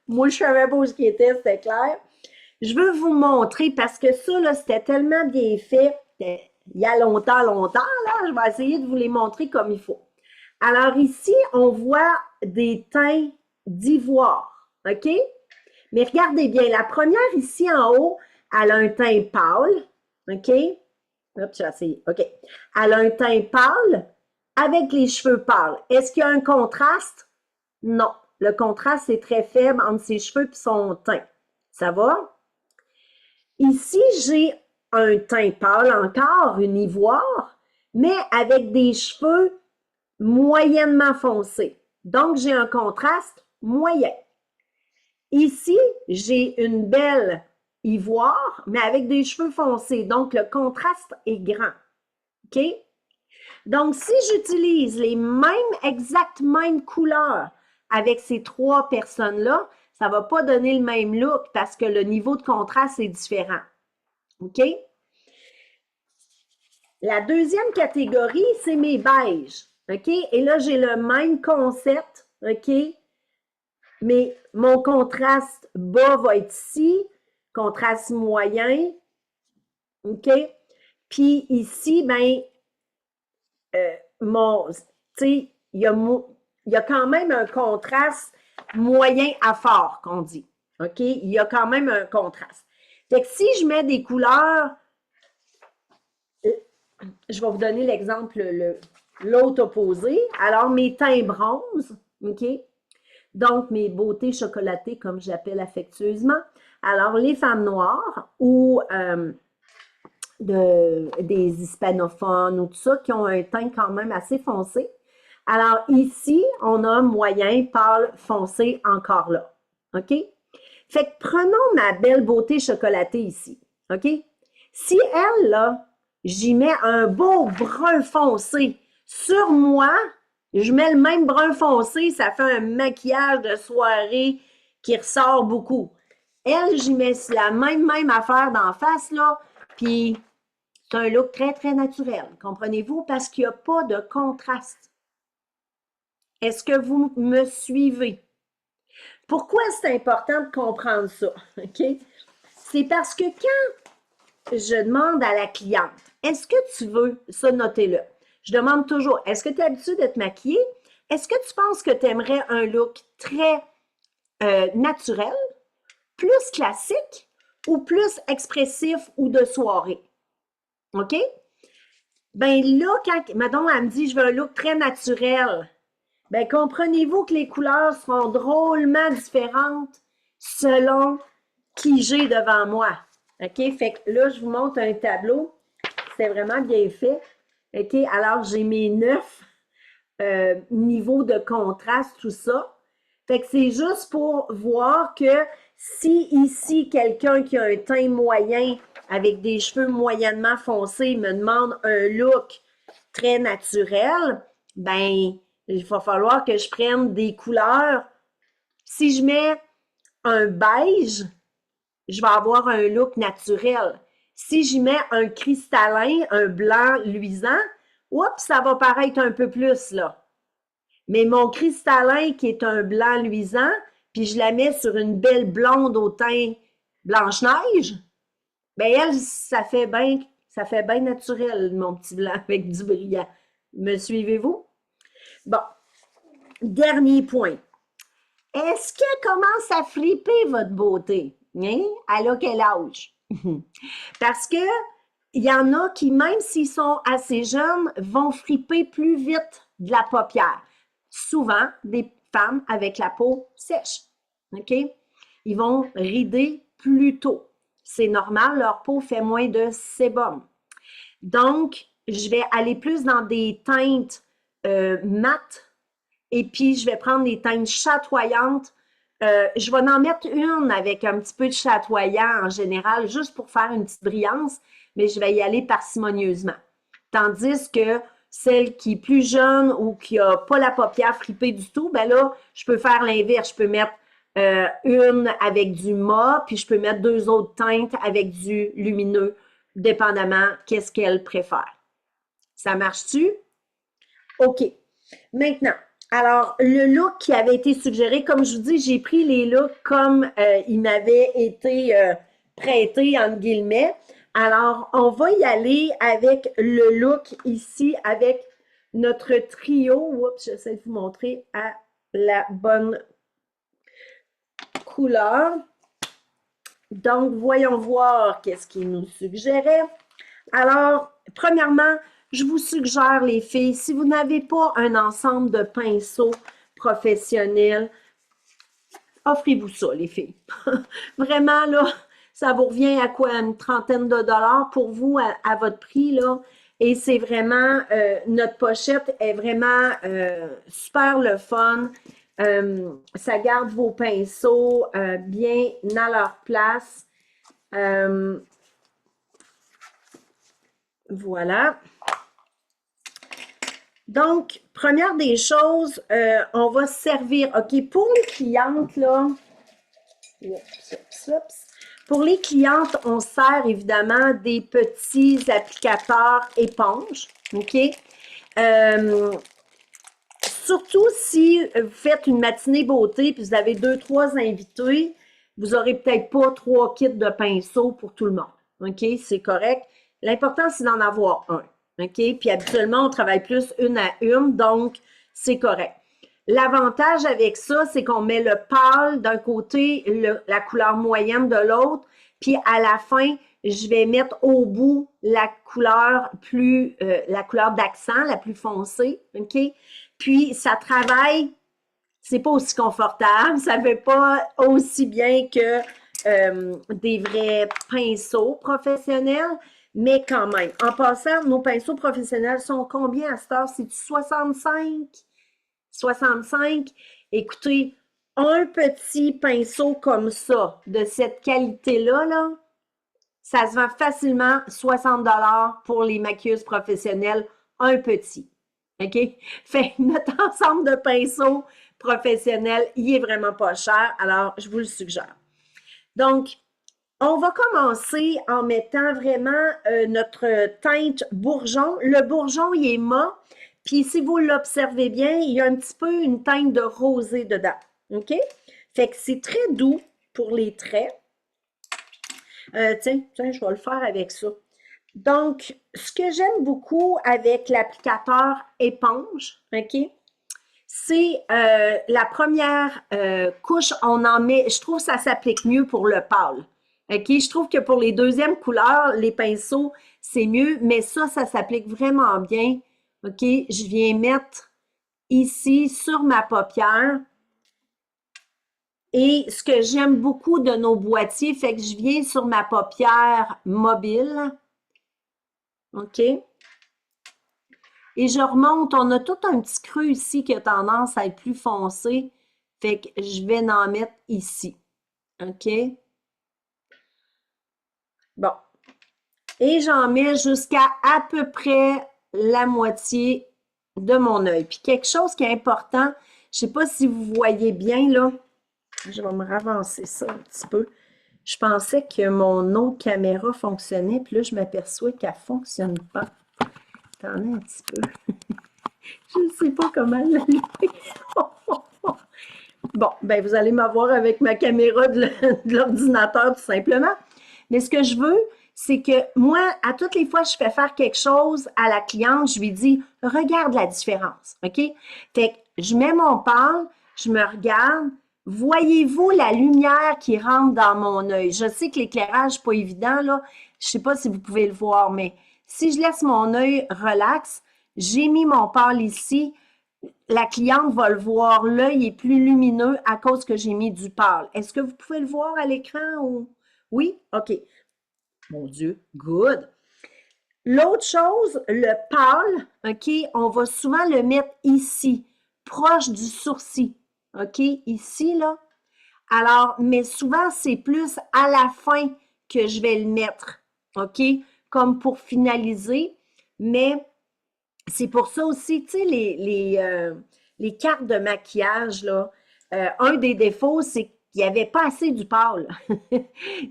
Moi, je savais pas ce qui était, c'était clair. Je veux vous montrer parce que ça, là, c'était tellement bien fait. Il y a longtemps, longtemps, là. Je vais essayer de vous les montrer comme il faut. Alors ici, on voit des teints d'ivoire, OK? Mais regardez bien, la première ici en haut, elle a un teint pâle, OK? Hop, j'ai essayé, OK. Elle a un teint pâle avec les cheveux pâles. Est-ce qu'il y a un contraste? Non. Le contraste est très faible entre ses cheveux et son teint. Ça va? Ici, j'ai un teint pâle encore, une ivoire, mais avec des cheveux moyennement foncés. Donc, j'ai un contraste moyen. Ici, j'ai une belle ivoire, mais avec des cheveux foncés. Donc, le contraste est grand. OK? Donc, si j'utilise les exactes mêmes couleurs avec ces 3 personnes-là, ça ne va pas donner le même look parce que le niveau de contraste est différent. OK? La deuxième catégorie, c'est mes beiges. OK? Et là, j'ai le même concept. OK? Mais mon contraste bas va être ici, contraste moyen. OK? Puis ici, ben, tu sais, il y a quand même un contraste moyen à fort, qu'on dit. OK? Il y a quand même un contraste. Fait que si je mets des couleurs, je vais vous donner l'exemple, l'autre opposé. Alors, mes teints bronzes, OK? Donc, mes beautés chocolatées, comme j'appelle affectueusement. Alors, les femmes noires ou des hispanophones ou tout ça qui ont un teint quand même assez foncé. Alors, ici, on a moyen, pâle, foncé, encore là. OK? Fait que prenons ma belle beauté chocolatée ici. OK? Si elle, là, j'y mets un beau brun foncé sur moi, je mets le même brun foncé, ça fait un maquillage de soirée qui ressort beaucoup. Elle, j'y mets la même affaire d'en face, là, puis c'est un look très, très naturel, comprenez-vous? Parce qu'il n'y a pas de contraste. Est-ce que vous me suivez? Pourquoi c'est important de comprendre ça? OK? C'est parce que quand je demande à la cliente, est-ce que tu veux, ça notez-le, je demande toujours, est-ce que tu es habitué d'être maquillée? Est-ce que tu penses que tu aimerais un look très naturel, plus classique ou plus expressif ou de soirée? OK? Ben là, quand, mettons, elle me dit, je veux un look très naturel, ben comprenez-vous que les couleurs seront drôlement différentes selon qui j'ai devant moi. OK? Fait que là, je vous montre un tableau. C'est vraiment bien fait. OK? Alors, j'ai mes 9 niveaux de contraste, tout ça. Fait que c'est juste pour voir que si ici, quelqu'un qui a un teint moyen avec des cheveux moyennement foncés me demande un look très naturel, ben, il va falloir que je prenne des couleurs. Si je mets un beige, je vais avoir un look naturel. Si j'y mets un cristallin, un blanc luisant, oups, ça va paraître un peu plus, là. Mais mon cristallin qui est un blanc luisant, puis je la mets sur une belle blonde au teint Blanche-Neige, ben elle, ça fait bien naturel, mon petit blanc avec du brillant. Me suivez-vous? Bon, dernier point. Est-ce qu'elle commence à flipper votre beauté? Hein? Elle a quel âge? Parce que il y en a qui, même s'ils sont assez jeunes, vont friper plus vite de la paupière. Souvent, des femmes avec la peau sèche. OK? Ils vont rider plus tôt. C'est normal, leur peau fait moins de sébum. Donc, je vais aller plus dans des teintes mates et puis je vais prendre des teintes chatoyantes. Je vais en mettre une avec un petit peu de chatoyant en général, juste pour faire une petite brillance, mais je vais y aller parcimonieusement. Tandis que celle qui est plus jeune ou qui n'a pas la paupière fripée du tout, ben là, je peux faire l'inverse. Je peux mettre une avec du mat, puis je peux mettre 2 autres teintes avec du lumineux, dépendamment qu'est-ce qu'elle préfère. Ça marche-tu? OK. Maintenant, alors, le look qui avait été suggéré, comme je vous dis, j'ai pris les looks comme ils m'avaient été prêtés, entre guillemets. Alors, on va y aller avec le look ici, avec notre trio. Oups, j'essaie de vous montrer à la bonne couleur. Donc, voyons voir qu'est-ce qu'il nous suggérait. Alors, premièrement, je vous suggère, les filles, si vous n'avez pas un ensemble de pinceaux professionnels, offrez-vous ça, les filles. Vraiment, là, ça vous revient à quoi? Une trentaine de dollars pour vous, à votre prix, là. Et c'est vraiment, notre pochette est vraiment super le fun. Ça garde vos pinceaux bien à leur place. Voilà. Donc, première des choses, on va servir, OK, pour les clientes, là, pour les clientes, on sert évidemment des petits applicateurs éponges, OK? Surtout si vous faites une matinée beauté puis vous avez 2-3 invités, vous n'aurez peut-être pas 3 kits de pinceaux pour tout le monde, OK? C'est correct. L'important, c'est d'en avoir un. OK? Puis habituellement, on travaille plus une à une, donc c'est correct. L'avantage avec ça, c'est qu'on met le pâle d'un côté, la couleur moyenne de l'autre. Puis à la fin, je vais mettre au bout la couleur la couleur d'accent, la plus foncée, OK? Puis ça travaille, c'est pas aussi confortable, ça fait pas aussi bien que des vrais pinceaux professionnels, mais quand même. En passant, nos pinceaux professionnels sont combien à cette heure? C'est-tu 65? 65? Écoutez, un petit pinceau comme ça, de cette qualité-là, là, ça se vend facilement 60 pour les maquilleuses professionnelles, un petit. OK? Fait que notre ensemble de pinceaux professionnels, il est vraiment pas cher, alors je vous le suggère. Donc, on va commencer en mettant vraiment notre teinte bourgeon. Le bourgeon, il est mat, puis si vous l'observez bien, il y a un petit peu une teinte de rosé dedans. OK? Fait que c'est très doux pour les traits. Tiens, je vais le faire avec ça. Donc, ce que j'aime beaucoup avec l'applicateur éponge, OK, c'est la première couche, on en met, je trouve que ça s'applique mieux pour le pâle. OK, je trouve que pour les deuxièmes couleurs, les pinceaux, c'est mieux, mais ça s'applique vraiment bien. OK, je viens mettre ici sur ma paupière. Et ce que j'aime beaucoup de nos boîtiers, fait que je viens sur ma paupière mobile. OK? Et je remonte. On a tout un petit creux ici qui a tendance à être plus foncé. Fait que je vais en mettre ici. OK? Bon. Et j'en mets jusqu'à à peu près la moitié de mon œil. Puis quelque chose qui est important, je ne sais pas si vous voyez bien là, je vais me ravancer ça un petit peu. Je pensais que mon autre caméra fonctionnait, puis là, je m'aperçois qu'elle ne fonctionne pas. Attendez un petit peu. Je ne sais pas comment l'allumer. Bon, ben vous allez m'avoir avec ma caméra de l'ordinateur tout simplement. Mais ce que je veux, c'est que moi, à toutes les fois que je fais faire quelque chose à la cliente, je lui dis, regarde la différence, OK? Fait que je mets mon pâle, je me regarde. Voyez-vous la lumière qui rentre dans mon œil? Je sais que l'éclairage n'est pas évident, là. Je ne sais pas si vous pouvez le voir, mais si je laisse mon œil relax, j'ai mis mon pâle ici, la cliente va le voir, l'œil est plus lumineux à cause que j'ai mis du pâle. Est-ce que vous pouvez le voir à l'écran ou... Oui? OK. Mon Dieu, good. L'autre chose, le pâle, OK, on va souvent le mettre ici, proche du sourcil. OK, ici, là. Alors, mais souvent, c'est plus à la fin que je vais le mettre. OK, comme pour finaliser. Mais c'est pour ça aussi, tu sais, les cartes de maquillage, là, un des défauts, c'est qu'il n'y avait pas assez du pâle.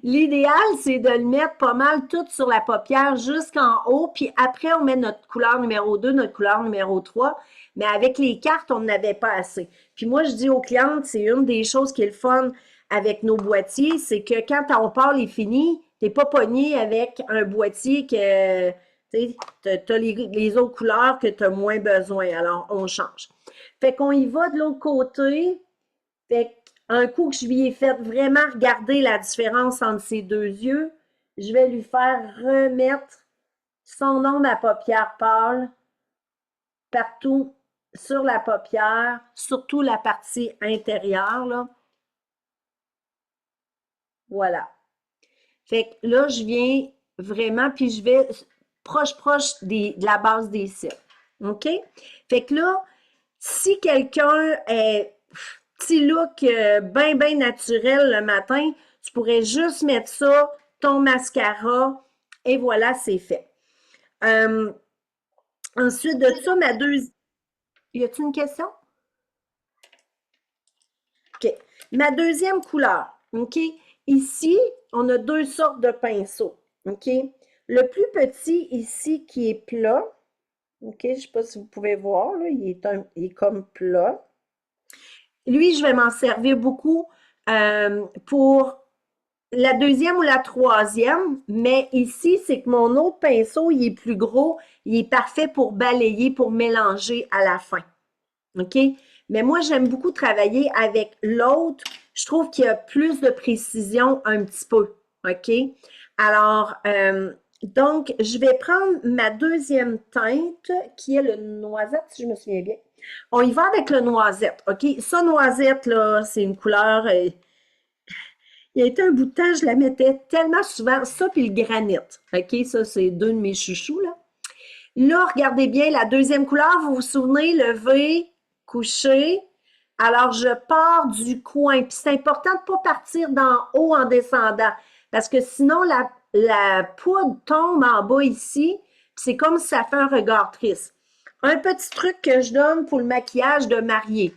L'idéal, c'est de le mettre pas mal tout sur la paupière jusqu'en haut, puis après, on met notre couleur numéro 2, notre couleur numéro 3, mais avec les cartes, on n'avait pas assez. Puis moi, je dis aux clientes, c'est une des choses qui est le fun avec nos boîtiers, c'est que quand ton pâle est fini, tu n'es pas pogné avec un boîtier que... Tu as les autres couleurs que tu as moins besoin. Alors, on change. Fait qu'on y va de l'autre côté. Fait qu'un coup que je lui ai fait vraiment regarder la différence entre ses deux yeux, je vais lui faire remettre son ombre à paupière pâle partout sur la paupière, surtout la partie intérieure, là. Voilà. Fait que là, je viens vraiment, puis je vais proche de la base des cils. OK? Fait que là, si quelqu'un est petit look bien naturel le matin, tu pourrais juste mettre ça, ton mascara, et voilà, c'est fait. Ensuite de ça, ma deuxième... Y a-t-il une question? OK. Ma deuxième couleur, OK? Ici, on a deux sortes de pinceaux, OK? Le plus petit ici qui est plat, OK? Je ne sais pas si vous pouvez voir, là, il est comme plat. Lui, je vais m'en servir beaucoup pour la deuxième ou la troisième, mais ici, c'est que mon autre pinceau, il est plus gros, il est parfait pour balayer, pour mélanger à la fin. OK? Mais moi, j'aime beaucoup travailler avec l'autre. Je trouve qu'il y a plus de précision un petit peu. OK? Alors, donc, je vais prendre ma deuxième teinte, qui est le noisette, si je me souviens bien. On y va avec le noisette, OK? Ça, noisette, là, c'est une couleur... il y a été un bout de temps, je la mettais tellement souvent. Ça, puis le granit, OK? Ça, c'est deux de mes chouchous, là. Là, regardez bien, la deuxième couleur, vous vous souvenez, lever, coucher. Alors, je pars du coin. Puis c'est important de ne pas partir d'en haut en descendant. Parce que sinon, la poudre tombe en bas ici. Puis c'est comme si ça fait un regard triste. Un petit truc que je donne pour le maquillage de mariée.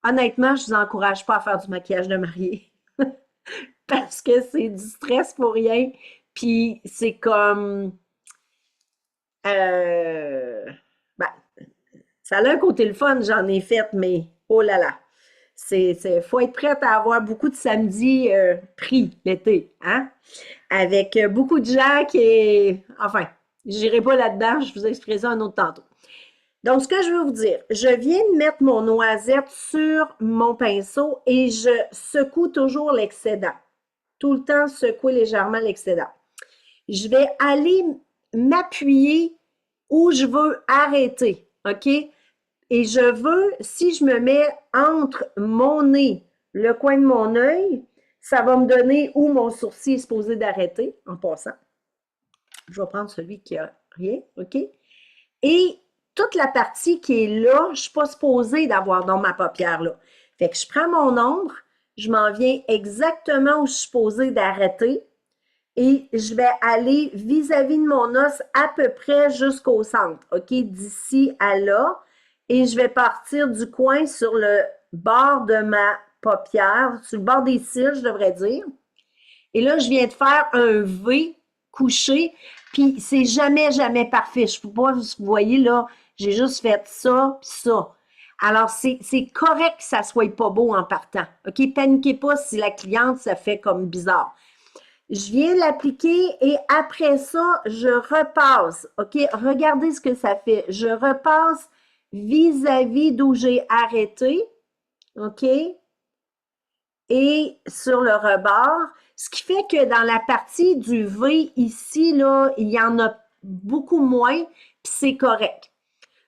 Honnêtement, je ne vous encourage pas à faire du maquillage de mariée. Parce que c'est du stress pour rien. Puis c'est comme... Euh, ben, ça a un côté le fun, j'en ai fait, mais oh là là. Faut être prête à avoir beaucoup de samedis pris l'été, hein? Avec beaucoup de gens qui... Enfin, j'irai pas là-dedans, je vous expliquerai ça un autre tantôt. Donc, ce que je veux vous dire, je viens de mettre mon noisette sur mon pinceau et je secoue toujours l'excédent. Tout le temps, secouer légèrement l'excédent. Je vais aller m'appuyer où je veux arrêter, OK? Et je veux, si je me mets entre mon nez, le coin de mon œil, ça va me donner où mon sourcil est supposé d'arrêter, en passant. Je vais prendre celui qui a rien, OK? Et toute la partie qui est là, je ne suis pas supposée d'avoir dans ma paupière là. Fait que je prends mon ombre, je m'en viens exactement où je suis supposée d'arrêter et je vais aller vis-à-vis de mon os à peu près jusqu'au centre, OK? D'ici à là. Et je vais partir du coin sur le bord de ma paupière, sur le bord des cils, je devrais dire. Et là, je viens de faire un V couché, puis c'est jamais, jamais parfait. Je peux pas, vous voyez là, j'ai juste fait ça, puis ça. Alors, c'est correct que ça soit pas beau en partant. OK? Paniquez pas si la cliente, ça fait comme bizarre. Je viens l'appliquer et après ça, je repasse. OK? Regardez ce que ça fait. Je repasse vis-à-vis d'où j'ai arrêté. OK? Et sur le rebord. Ce qui fait que dans la partie du V ici, là, il y en a beaucoup moins, puis c'est correct.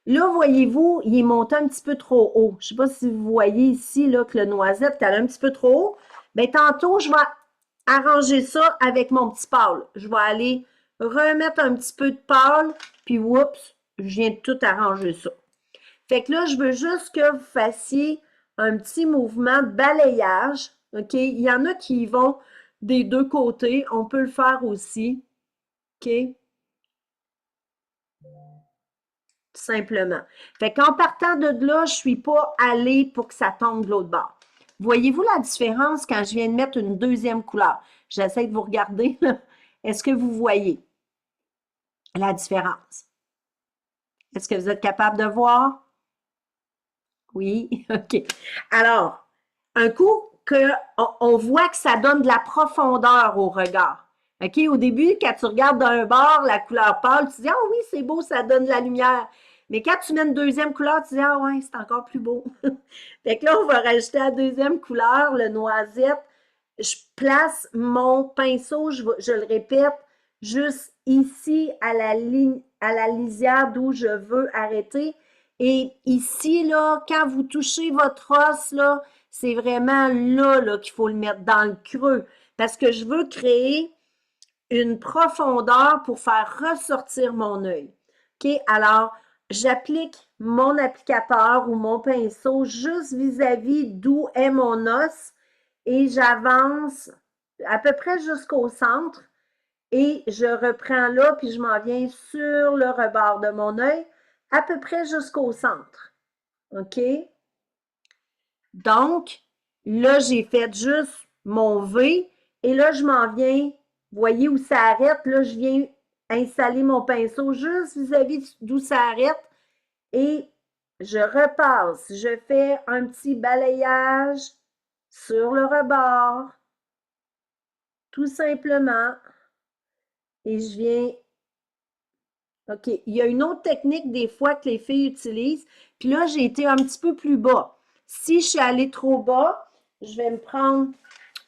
Là, voyez-vous, il est monté un petit peu trop haut. Je ne sais pas si vous voyez ici là, que le noisette est allé un petit peu trop haut. Bien, tantôt, je vais arranger ça avec mon petit pâle. Je vais aller remettre un petit peu de pâle, puis oups, je viens de tout arranger ça. Fait que là, je veux juste que vous fassiez un petit mouvement de balayage. OK? Il y en a qui vont des deux côtés. On peut le faire aussi. OK? Simplement. Fait qu'en partant de là, je ne suis pas allée pour que ça tombe de l'autre bord. Voyez-vous la différence quand je viens de mettre une deuxième couleur? J'essaie de vous regarder. Est-ce que vous voyez la différence? Est-ce que vous êtes capable de voir? Oui, OK. Alors, un coup on voit que ça donne de la profondeur au regard. OK? Au début, quand tu regardes d'un bord la couleur pâle, tu dis « Ah oui, c'est beau, ça donne de la lumière. » Mais quand tu mets une deuxième couleur, tu dis « Ah ouais, c'est encore plus beau. » Fait que là, on va rajouter la deuxième couleur, le noisette. Je place mon pinceau, je le répète, juste ici à la ligne, à la lisière d'où je veux arrêter. Et ici, là, quand vous touchez votre os, là, c'est vraiment là qu'il faut le mettre dans le creux. Parce que je veux créer une profondeur pour faire ressortir mon œil. OK? Alors, j'applique mon applicateur ou mon pinceau juste vis-à-vis d'où est mon os et j'avance à peu près jusqu'au centre et je reprends là puis je m'en viens sur le rebord de mon œil à peu près jusqu'au centre. OK? Donc, là, j'ai fait juste mon V et là, je m'en viens, voyez où ça arrête, là, je viens installer mon pinceau juste vis-à-vis d'où ça arrête et je repasse. Je fais un petit balayage sur le rebord, tout simplement, et je viens... OK, il y a une autre technique des fois que les filles utilisent, puis là, j'ai été un petit peu plus bas. Si je suis allée trop bas, je vais me prendre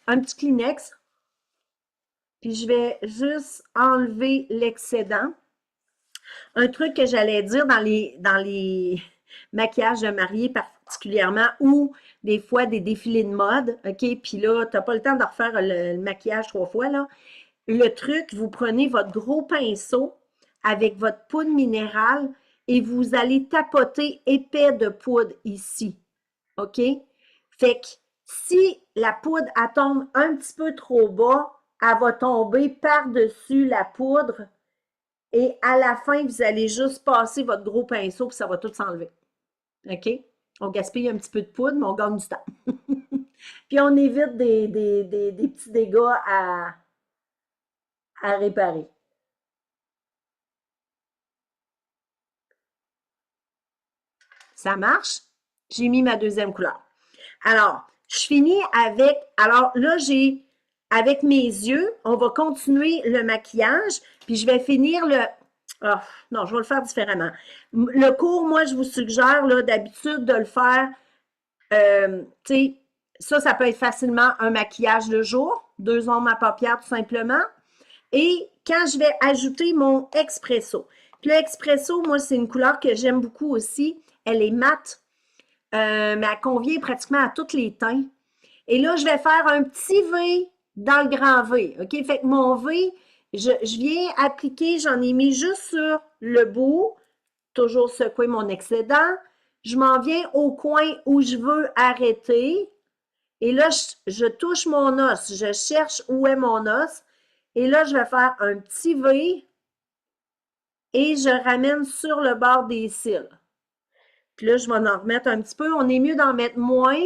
un petit Kleenex. puis je vais juste enlever l'excédent. Un truc que j'allais dire dans les maquillages de mariée particulièrement, ou des fois des défilés de mode, OK? Puis là, tu n'as pas le temps de refaire le maquillage 3 fois, là. Le truc, vous prenez votre gros pinceau avec votre poudre minérale et vous allez tapoter épais de poudre ici. OK? Fait que si la poudre, elle tombe un petit peu trop bas, elle va tomber par-dessus la poudre et à la fin, vous allez juste passer votre gros pinceau puis ça va tout s'enlever. OK? On gaspille un petit peu de poudre, mais on gagne du temps. Puis on évite des petits dégâts à réparer. Ça marche? J'ai mis ma deuxième couleur. Alors, je finis avec, alors là, avec mes yeux, on va continuer le maquillage, puis je vais finir oh, non, je vais le faire différemment. Le cours, moi, je vous suggère, là, d'habitude, de le faire, tu sais, ça peut être facilement un maquillage de jour, 2 ombres à paupières, tout simplement. Et quand je vais ajouter mon expresso, puis l'expresso, moi, c'est une couleur que j'aime beaucoup aussi. Elle est mate, mais elle convient pratiquement à tous les teints. Et là, je vais faire un petit V dans le grand V. OK? Fait que mon V, je viens appliquer, j'en ai mis juste sur le bout, toujours secouer mon excédent. Je m'en viens au coin où je veux arrêter. Et là, je touche mon os. Je cherche où est mon os. Et là, je vais faire un petit V et je ramène sur le bord des cils. Puis là, je vais en remettre un petit peu. On est mieux d'en mettre moins,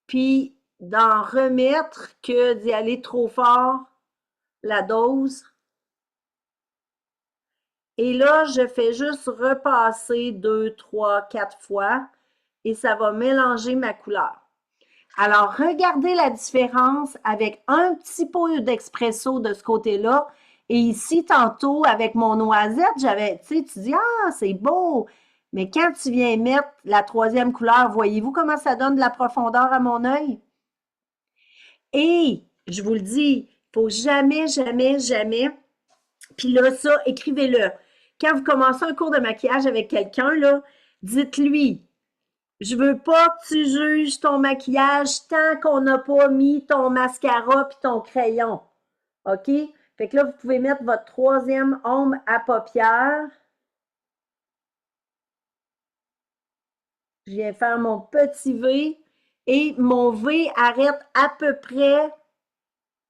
puis d'en remettre que d'y aller trop fort, la dose. Et là, je fais juste repasser 2, 3, 4 fois et ça va mélanger ma couleur. Alors, regardez la différence avec un petit pot d'expresso de ce côté-là. Et ici, tantôt, avec mon noisette, j'avais, tu sais, tu dis, ah, c'est beau. Mais quand tu viens mettre la troisième couleur, voyez-vous comment ça donne de la profondeur à mon œil? Et, je vous le dis, il ne faut jamais, jamais, jamais. Puis là, ça, écrivez-le. Quand vous commencez un cours de maquillage avec quelqu'un, là, dites-lui, je veux pas que tu juges ton maquillage tant qu'on n'a pas mis ton mascara puis ton crayon. OK? Fait que là, vous pouvez mettre votre troisième ombre à paupières. Je viens faire mon petit V et mon V arrête à peu près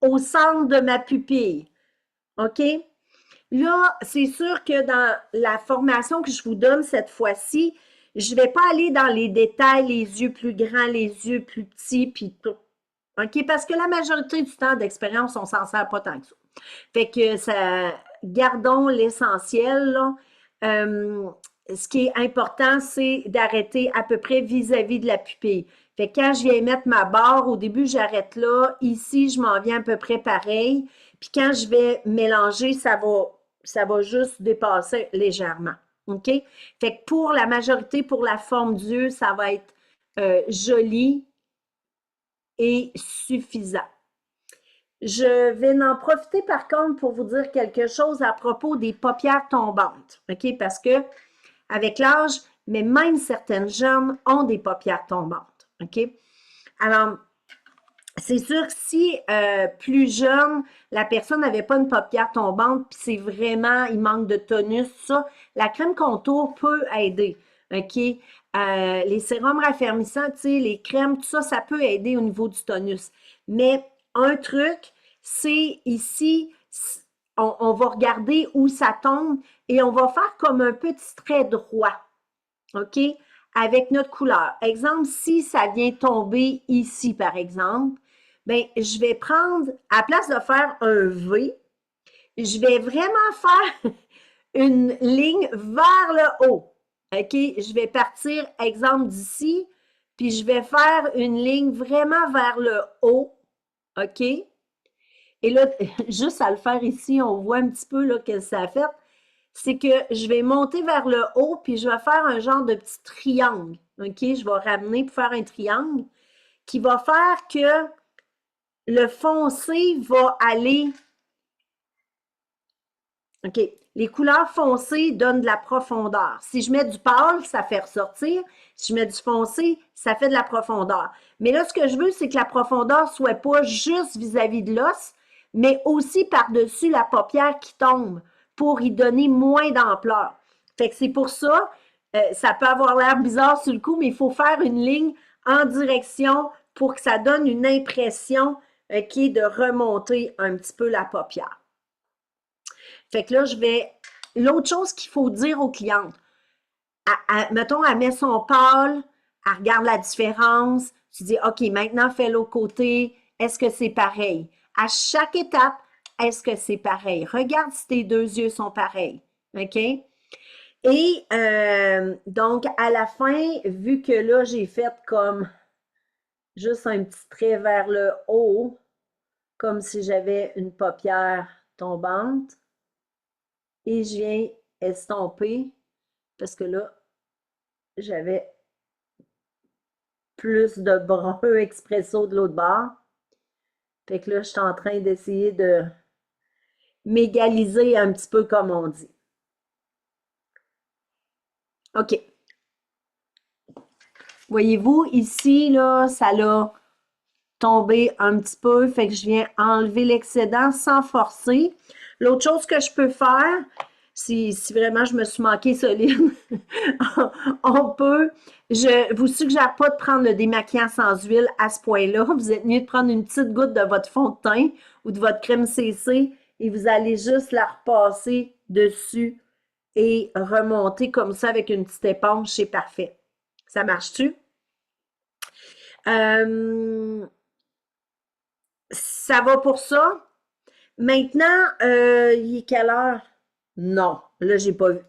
au centre de ma pupille. OK? Là, c'est sûr que dans la formation que je vous donne cette fois-ci, je ne vais pas aller dans les détails, les yeux plus grands, les yeux plus petits, puis tout. OK? Parce que la majorité du temps d'expérience, on s'en sert pas tant que ça. Fait que ça, gardons l'essentiel, là. Ce qui est important, c'est d'arrêter à peu près vis-à-vis de la pupille. Fait que quand je viens mettre ma barre, au début, j'arrête là. Ici, je m'en viens à peu près pareil. Puis quand je vais mélanger, ça va juste dépasser légèrement. OK? Fait que pour la majorité, pour la forme d'yeux, ça va être joli et suffisant. Je vais en profiter par contre pour vous dire quelque chose à propos des paupières tombantes. OK? Parce que avec l'âge, mais même certaines jeunes ont des paupières tombantes. OK? Alors, c'est sûr que si plus jeune, la personne n'avait pas une paupière tombante, puis c'est vraiment, il manque de tonus, tout ça, la crème contour peut aider. OK? Les sérums raffermissants, tu sais, les crèmes, tout ça, ça peut aider au niveau du tonus. Mais un truc, c'est ici, on va regarder où ça tombe et on va faire comme un petit trait droit. OK? Avec notre couleur. Exemple, si ça vient tomber ici, par exemple, bien, je vais prendre, à la place de faire un V, je vais vraiment faire une ligne vers le haut. OK? Je vais partir, exemple, d'ici, puis je vais faire une ligne vraiment vers le haut. OK? Et là, juste à le faire ici, on voit un petit peu là, que ça a fait. C'est que je vais monter vers le haut, puis je vais faire un genre de petit triangle. OK? Je vais ramener pour faire un triangle qui va faire que le foncé va aller OK. Les couleurs foncées donnent de la profondeur. Si je mets du pâle, ça fait ressortir. Si je mets du foncé, ça fait de la profondeur. Mais là, ce que je veux, c'est que la profondeur soit pas juste vis-à-vis de l'os, mais aussi par-dessus la paupière qui tombe pour y donner moins d'ampleur. Fait que c'est pour ça, ça peut avoir l'air bizarre sur le coup, mais il faut faire une ligne en direction pour que ça donne une impression qui est de remonter un petit peu la paupière. Fait que là, je vais. L'autre chose qu'il faut dire aux clientes, mettons, elle met son pâle, elle regarde la différence, tu dis, OK, maintenant fais l'autre côté, est-ce que c'est pareil? À chaque étape, est-ce que c'est pareil? Regarde si tes deux yeux sont pareils. OK? Et donc, à la fin, vu que là, j'ai fait comme juste un petit trait vers le haut, comme si j'avais une paupière tombante, et je viens estomper parce que là, j'avais plus de brun expresso de l'autre bord. Fait que là, je suis en train d'essayer de m'égaliser un petit peu comme on dit. OK. Voyez-vous, ici, là, ça l'a tombé un petit peu, fait que je viens enlever l'excédent sans forcer. L'autre chose que je peux faire, si vraiment je me suis manqué solide, on peut, je vous suggère pas de prendre le démaquillant sans huile à ce point-là. Vous êtes mieux de prendre une petite goutte de votre fond de teint ou de votre crème CC et vous allez juste la repasser dessus et remonter comme ça avec une petite éponge, c'est parfait. Ça marche-tu? Ça va pour ça. Maintenant, il est quelle heure? Non, là, j'ai pas vu.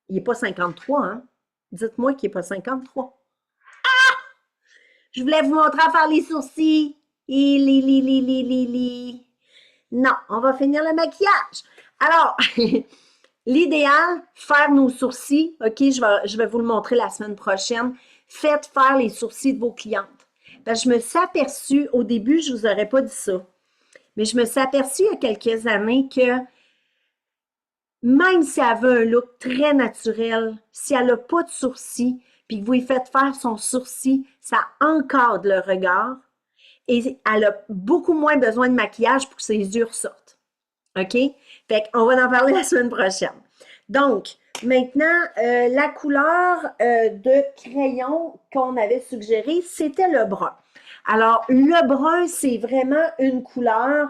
Il n'est pas 53, hein? Dites-moi qu'il n'est pas 53. Je voulais vous montrer à faire les sourcils. Non, on va finir le maquillage. Alors, l'idéal, faire nos sourcils, OK, je vais vous le montrer la semaine prochaine. Faites faire les sourcils de vos clientes. Parce que je me suis aperçue, au début, je ne vous aurais pas dit ça, mais je me suis aperçue il y a quelques années que même si elle veut un look très naturel, si elle n'a pas de sourcils, puis que vous lui faites faire son sourcil, ça encadre le regard et elle a beaucoup moins besoin de maquillage pour que ses yeux ressortent. OK? Fait qu'on va en parler la semaine prochaine. Donc, maintenant, la couleur de crayon qu'on avait suggérée, c'était le brun. Alors, le brun, c'est vraiment une couleur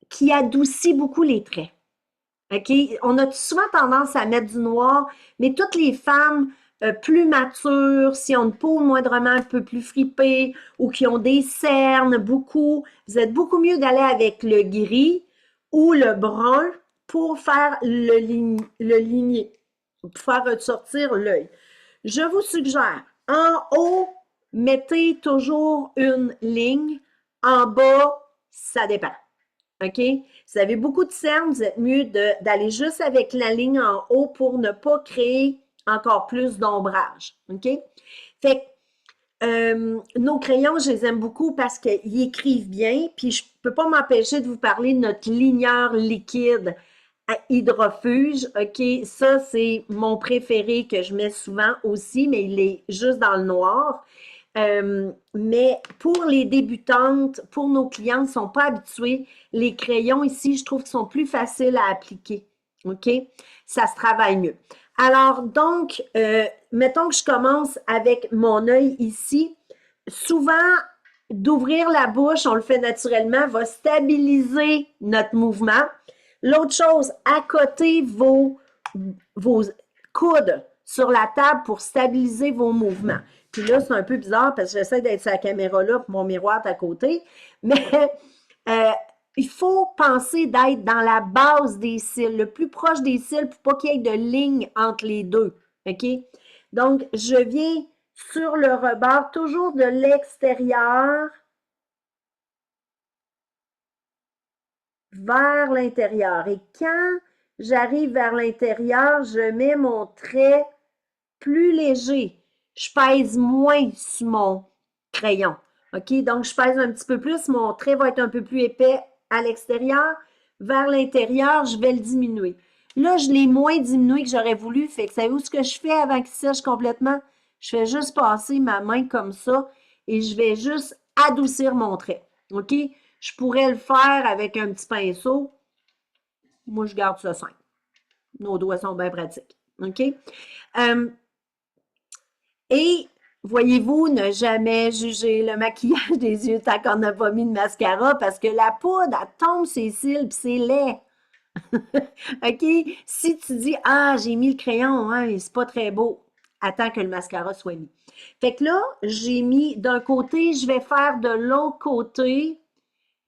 qui adoucit beaucoup les traits. OK? On a souvent tendance à mettre du noir, mais toutes les femmes plus matures, si ont une peau moindrement un peu plus fripée ou qui ont des cernes, beaucoup, vous êtes beaucoup mieux d'aller avec le gris ou le brun pour faire le ligné, pour faire ressortir l'œil. Je vous suggère, en haut, mettez toujours une ligne. En bas, ça dépend. OK? Si vous avez beaucoup de cernes, vous êtes mieux d'aller juste avec la ligne en haut pour ne pas créer encore plus d'ombrage. OK? Fait que nos crayons, je les aime beaucoup parce qu'ils écrivent bien. Puis je ne peux pas m'empêcher de vous parler de notre ligneur liquide à hydrofuge. OK? Ça, c'est mon préféré que je mets souvent aussi, mais il est juste dans le noir. Mais pour les débutantes, pour nos clients qui ne sont pas habitués, les crayons ici, je trouve qu'ils sont plus faciles à appliquer. OK? Ça se travaille mieux. Alors, donc, mettons que je commence avec mon œil ici. Souvent, d'ouvrir la bouche, on le fait naturellement, va stabiliser notre mouvement. L'autre chose, accoter vos coudes sur la table pour stabiliser vos mouvements. Puis là, c'est un peu bizarre parce que j'essaie d'être sur la caméra là, puis mon miroir est à côté. Mais il faut penser d'être dans la base des cils, le plus proche des cils pour pas qu'il y ait de ligne entre les deux. OK? Donc, je viens sur le rebord, toujours de l'extérieur vers l'intérieur. Et quand j'arrive vers l'intérieur, je mets mon trait plus léger. Je pèse moins sur mon crayon. OK? Donc, je pèse un petit peu plus. Mon trait va être un peu plus épais à l'extérieur. vers l'intérieur, je vais le diminuer. Là, je l'ai moins diminué que j'aurais voulu. Fait que savez-vous ce que je fais avant qu'il sèche complètement? Je fais juste passer ma main comme ça et je vais juste adoucir mon trait. OK? Je pourrais le faire avec un petit pinceau. Moi, je garde ça simple. Nos doigts sont bien pratiques. OK? Et voyez-vous, ne jamais juger le maquillage des yeux tant qu'on n'a pas mis de mascara parce que la poudre, elle tombe sur les cils puis c'est laid. OK? Si tu dis, ah, j'ai mis le crayon, hein, c'est pas très beau, attends que le mascara soit mis. Fait que là, j'ai mis d'un côté, je vais faire de l'autre côté.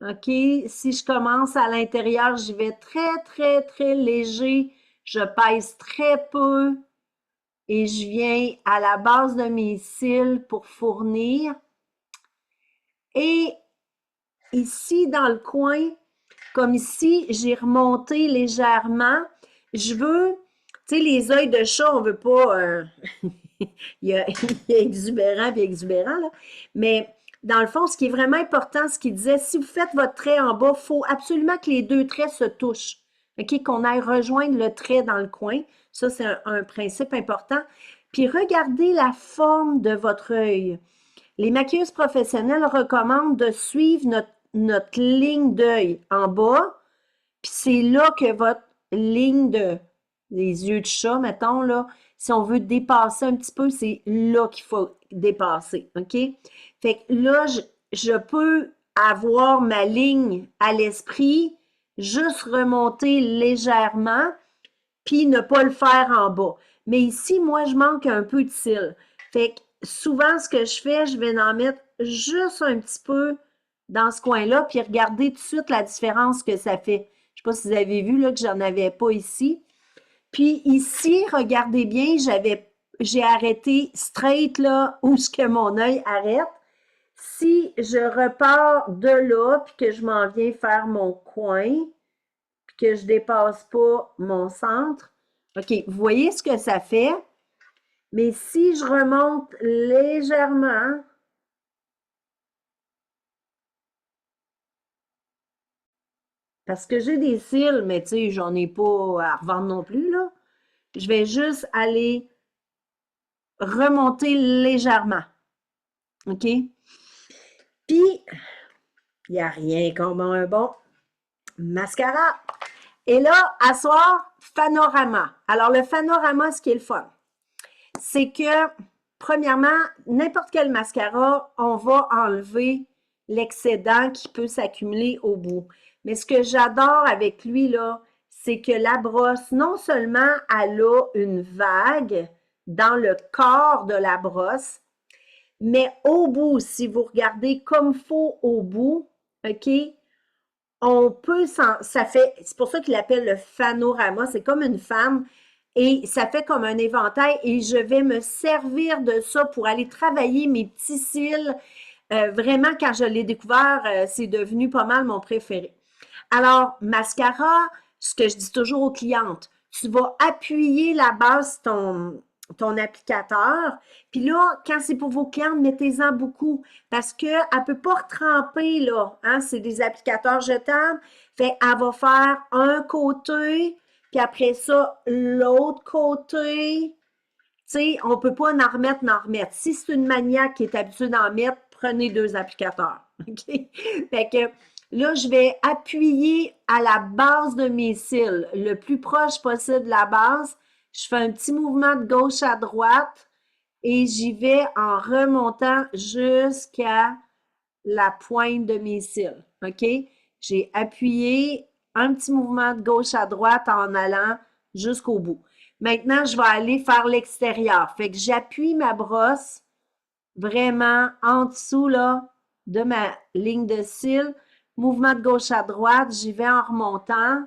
OK? Si je commence à l'intérieur, j'y vais très, très, très léger. Je pèse très peu et je viens à la base de mes cils pour fournir. Et ici, dans le coin, comme ici, j'ai remonté légèrement. Je veux, tu sais, les œils de chat, on veut pas, il y a, il y a exubérant et exubérant, là. Mais dans le fond, ce qui est vraiment important, ce qu'il disait, si vous faites votre trait en bas, il faut absolument que les deux traits se touchent. OK? Qu'on aille rejoindre le trait dans le coin. Ça, c'est un principe important. Puis regardez la forme de votre œil. Les maquilleuses professionnelles recommandent de suivre notre ligne d'œil en bas, puis c'est là que votre ligne les yeux de chat, mettons, là, si on veut dépasser un petit peu, c'est là qu'il faut dépasser, OK? Fait que là, je peux avoir ma ligne à l'esprit, juste remonter légèrement, puis ne pas le faire en bas. Mais ici, moi, je manque un peu de cils. Fait que souvent, ce que je fais, je vais en mettre juste un petit peu dans ce coin-là, puis regardez tout de suite la différence que ça fait. Je ne sais pas si vous avez vu là, que j'en avais pas ici. Puis ici, regardez bien, j'ai arrêté straight là où ce que mon œil arrête. Si je repars de là, puis que je m'en viens faire mon coin, puis que je dépasse pas mon centre, OK, vous voyez ce que ça fait? Mais si je remonte légèrement, parce que j'ai des cils, mais tu sais, j'en ai pas à revendre non plus, là. Je vais juste aller remonter légèrement. OK? Puis, il n'y a rien comme un bon mascara. Et là, à soir, Fanorama. Alors, le Fanorama, ce qui est le fun, c'est que, premièrement, n'importe quel mascara, on va enlever l'excédent qui peut s'accumuler au bout. Mais ce que j'adore avec lui, là, c'est que la brosse, non seulement elle a une vague dans le corps de la brosse, mais au bout, si vous regardez comme faut au bout, OK, on peut, ça fait, c'est pour ça qu'il appelle le fanorama, c'est comme une femme et ça fait comme un éventail et je vais me servir de ça pour aller travailler mes petits cils. Vraiment, quand je l'ai découvert, c'est devenu pas mal mon préféré. Alors, mascara, ce que je dis toujours aux clientes, tu vas appuyer la base ton applicateur. Puis là, quand c'est pour vos clientes, mettez-en beaucoup parce qu'elle ne peut pas retremper, là. Hein, c'est des applicateurs jetables. Fait elle va faire un côté, puis après ça, l'autre côté. Tu sais, on ne peut pas en remettre, en remettre. Si c'est une maniaque qui est habituée d'en mettre, prenez deux applicateurs. OK? Fait que là, je vais appuyer à la base de mes cils, le plus proche possible de la base. Je fais un petit mouvement de gauche à droite et j'y vais en remontant jusqu'à la pointe de mes cils. OK? J'ai appuyé un petit mouvement de gauche à droite en allant jusqu'au bout. Maintenant, je vais aller faire l'extérieur. Fait que j'appuie ma brosse vraiment en dessous là, de ma ligne de cils. Mouvement de gauche à droite, j'y vais en remontant.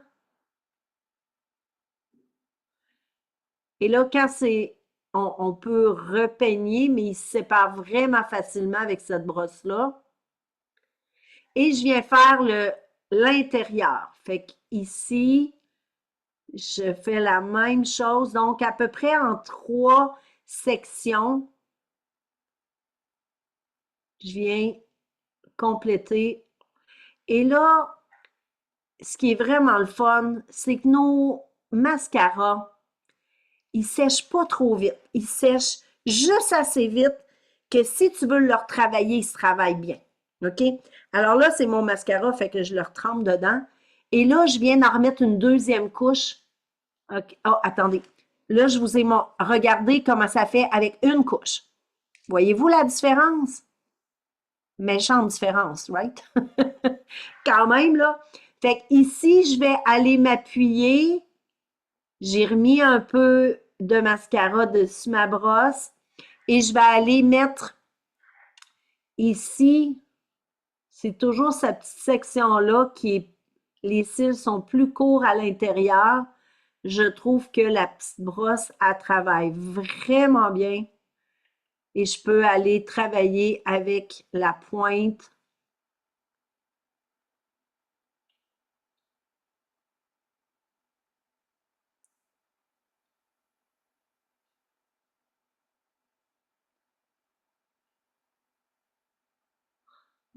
Et là, quand on peut repeigner, mais il se sépare vraiment facilement avec cette brosse-là. Et je viens faire l'intérieur. Fait qu'ici, je fais la même chose, donc à peu près en 3 sections. Je viens compléter. Et là, ce qui est vraiment le fun, c'est que nos mascaras, ils sèchent pas trop vite. Ils sèchent juste assez vite que si tu veux leur travailler, ils se travaillent bien. OK? Alors là, c'est mon mascara, fait que je le trempe dedans. Et là, je viens d'en remettre une deuxième couche. OK. Oh, attendez. Là, je vous ai regardez comment ça fait avec une couche. Voyez-vous la différence? Méchante différence, right? Quand même, là. Fait que ici, je vais aller m'appuyer. J'ai remis un peu de mascara dessus ma brosse et je vais aller mettre ici, c'est toujours cette petite section-là qui est, les cils sont plus courts à l'intérieur. Je trouve que la petite brosse, elle travaille vraiment bien et je peux aller travailler avec la pointe.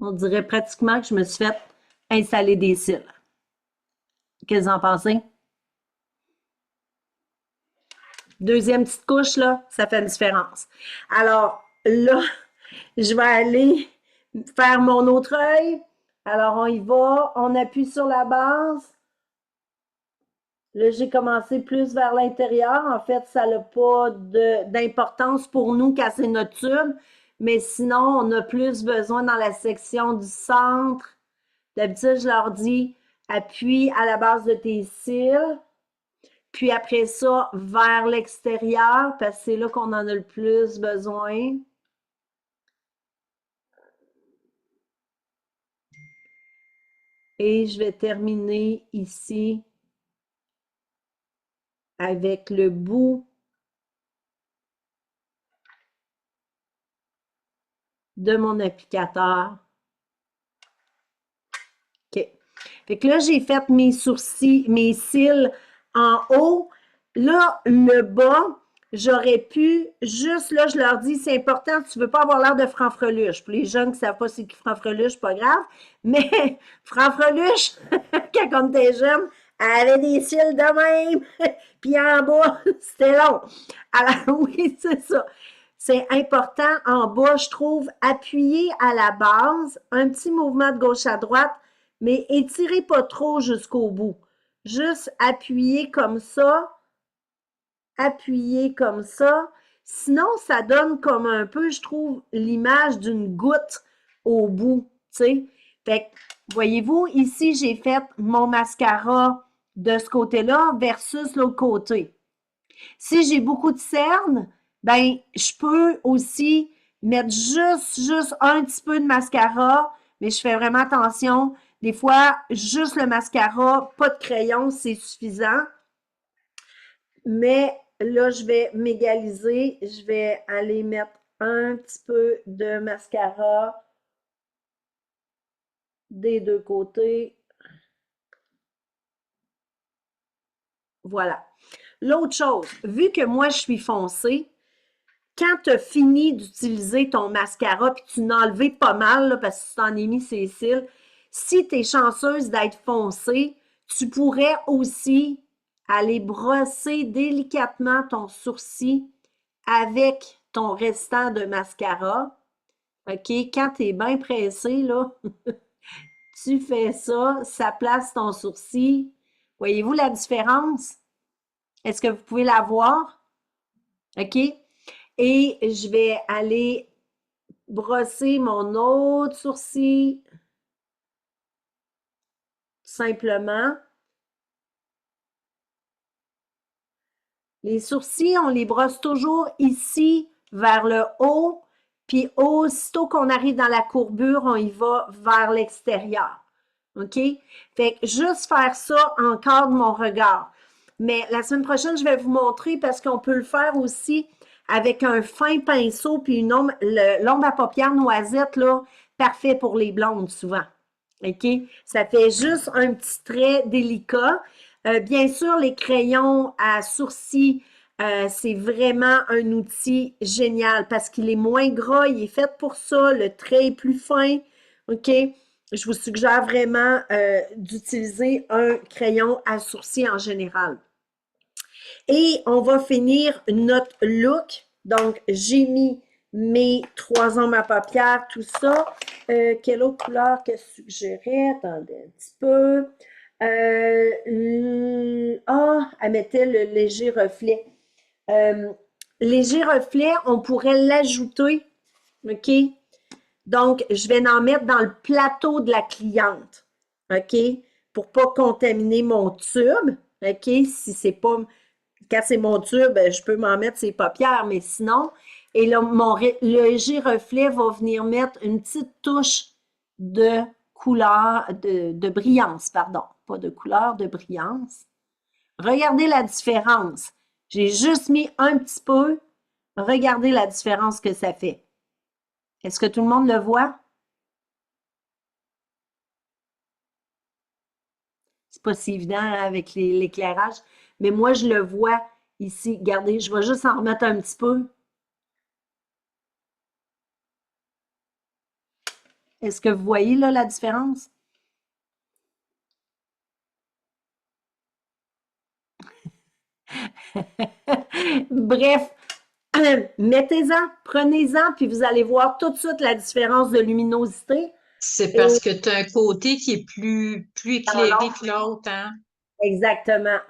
On dirait pratiquement que je me suis fait installer des cils. Qu'est-ce que vous en pensez? Deuxième petite couche, là, ça fait une différence. Alors, là, je vais aller faire mon autre œil. Alors, on y va. On appuie sur la base. Là, j'ai commencé plus vers l'intérieur. En fait, ça n'a pas d'importance pour nous casser notre tube. Mais sinon, on a plus besoin dans la section du centre. D'habitude, je leur dis, appuie à la base de tes cils. Puis après ça, vers l'extérieur, parce que c'est là qu'on en a le plus besoin. Et je vais terminer ici avec le bout de mon applicateur. OK. Fait que là, j'ai fait mes sourcils, mes cils en haut. Là, le bas, j'aurais pu, juste là, je leur dis, c'est important, tu ne veux pas avoir l'air de franfreluche. Pour les jeunes qui ne savent pas c'est qui franfreluche, pas grave. Mais franfreluche, quand on était jeune, elle avait des cils de même. Puis en bas, c'était long. Alors oui, c'est ça. C'est important en bas, je trouve, appuyer à la base, un petit mouvement de gauche à droite, mais étirez pas trop jusqu'au bout. Juste appuyer comme ça. Sinon, ça donne comme un peu, je trouve, l'image d'une goutte au bout, tu sais. Fait que, voyez-vous, ici, j'ai fait mon mascara de ce côté-là versus l'autre côté. Si j'ai beaucoup de cernes, ben, je peux aussi mettre juste un petit peu de mascara, mais je fais vraiment attention. Des fois, juste le mascara, pas de crayon, c'est suffisant. Mais là, je vais m'égaliser. Je vais aller mettre un petit peu de mascara des deux côtés. Voilà. L'autre chose, vu que moi, je suis foncée, quand tu as fini d'utiliser ton mascara puis tu n'as enlevé pas mal là, parce que tu t'en es mis ses cils, si tu es chanceuse d'être foncée, tu pourrais aussi aller brosser délicatement ton sourcil avec ton restant de mascara. OK? Quand tu es bien pressé, là, tu fais ça, ça place ton sourcil. Voyez-vous la différence? Est-ce que vous pouvez la voir? OK? Et je vais aller brosser mon autre sourcil simplement. Les sourcils, on les brosse toujours ici vers le haut, puis aussitôt qu'on arrive dans la courbure, on y va vers l'extérieur. OK? Fait que juste faire ça encadre mon regard. Mais la semaine prochaine, je vais vous montrer parce qu'on peut le faire aussi avec un fin pinceau puis une l'ombre à paupières noisette, là, parfait pour les blondes souvent. OK? Ça fait juste un petit trait délicat. Bien sûr, les crayons à sourcils, c'est vraiment un outil génial parce qu'il est moins gras, il est fait pour ça, le trait est plus fin. OK? je vous suggère vraiment d'utiliser un crayon à sourcils en général. Et on va finir notre look. Donc, j'ai mis mes 3 ombres à paupières, tout ça. Quelle autre couleur que je suggérais? Attendez un petit peu. Elle mettait le léger reflet. Euh, léger reflet, on pourrait l'ajouter, OK? Donc, je vais en mettre dans le plateau de la cliente, OK? Pour pas contaminer mon tube, OK? Si c'est pas, quand c'est mon tube, je peux m'en mettre ses paupières, mais sinon, et là, le léger reflet va venir mettre une petite touche de couleur, de brillance, pardon, pas de couleur, de brillance. Regardez la différence. J'ai juste mis un petit peu. Regardez la différence que ça fait. Est-ce que tout le monde le voit? C'est pas si évident avec l'éclairage, mais moi, je le vois ici. Regardez, je vais juste en remettre un petit peu. Est-ce que vous voyez là la différence? Bref, mettez-en, prenez-en, puis vous allez voir tout de suite la différence de luminosité. C'est Et parce que tu as un côté qui est plus dans éclairé l'autre, que l'autre, hein? exactement.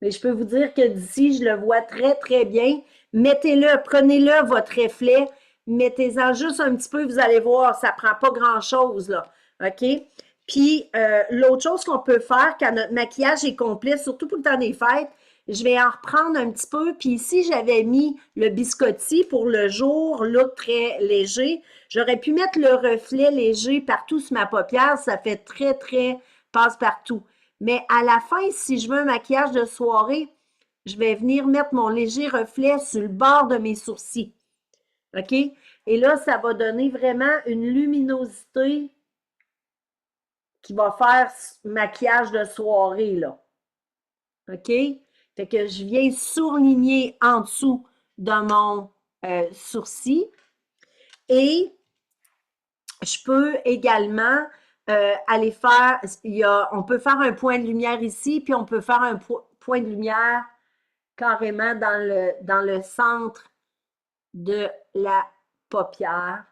Mais je peux vous dire que d'ici, je le vois très, très bien. Mettez-le, prenez-le, votre reflet, mettez-en juste un petit peu, vous allez voir, ça prend pas grand-chose, là. OK? Puis, l'autre chose qu'on peut faire quand notre maquillage est complet, surtout pour le temps des fêtes, je vais en reprendre un petit peu. Puis ici, j'avais mis le biscotti pour le jour, look très léger. J'aurais pu mettre le reflet léger partout sur ma paupière. Ça fait très, très passe-partout. Mais à la fin, si je veux un maquillage de soirée, je vais venir mettre mon léger reflet sur le bord de mes sourcils. OK? Et là, ça va donner vraiment une luminosité qui va faire maquillage de soirée, là. OK? Fait que je viens surligner en dessous de mon sourcil. Et je peux également aller faire, on peut faire un point de lumière ici, puis on peut faire un point de lumière carrément dans le centre de la paupière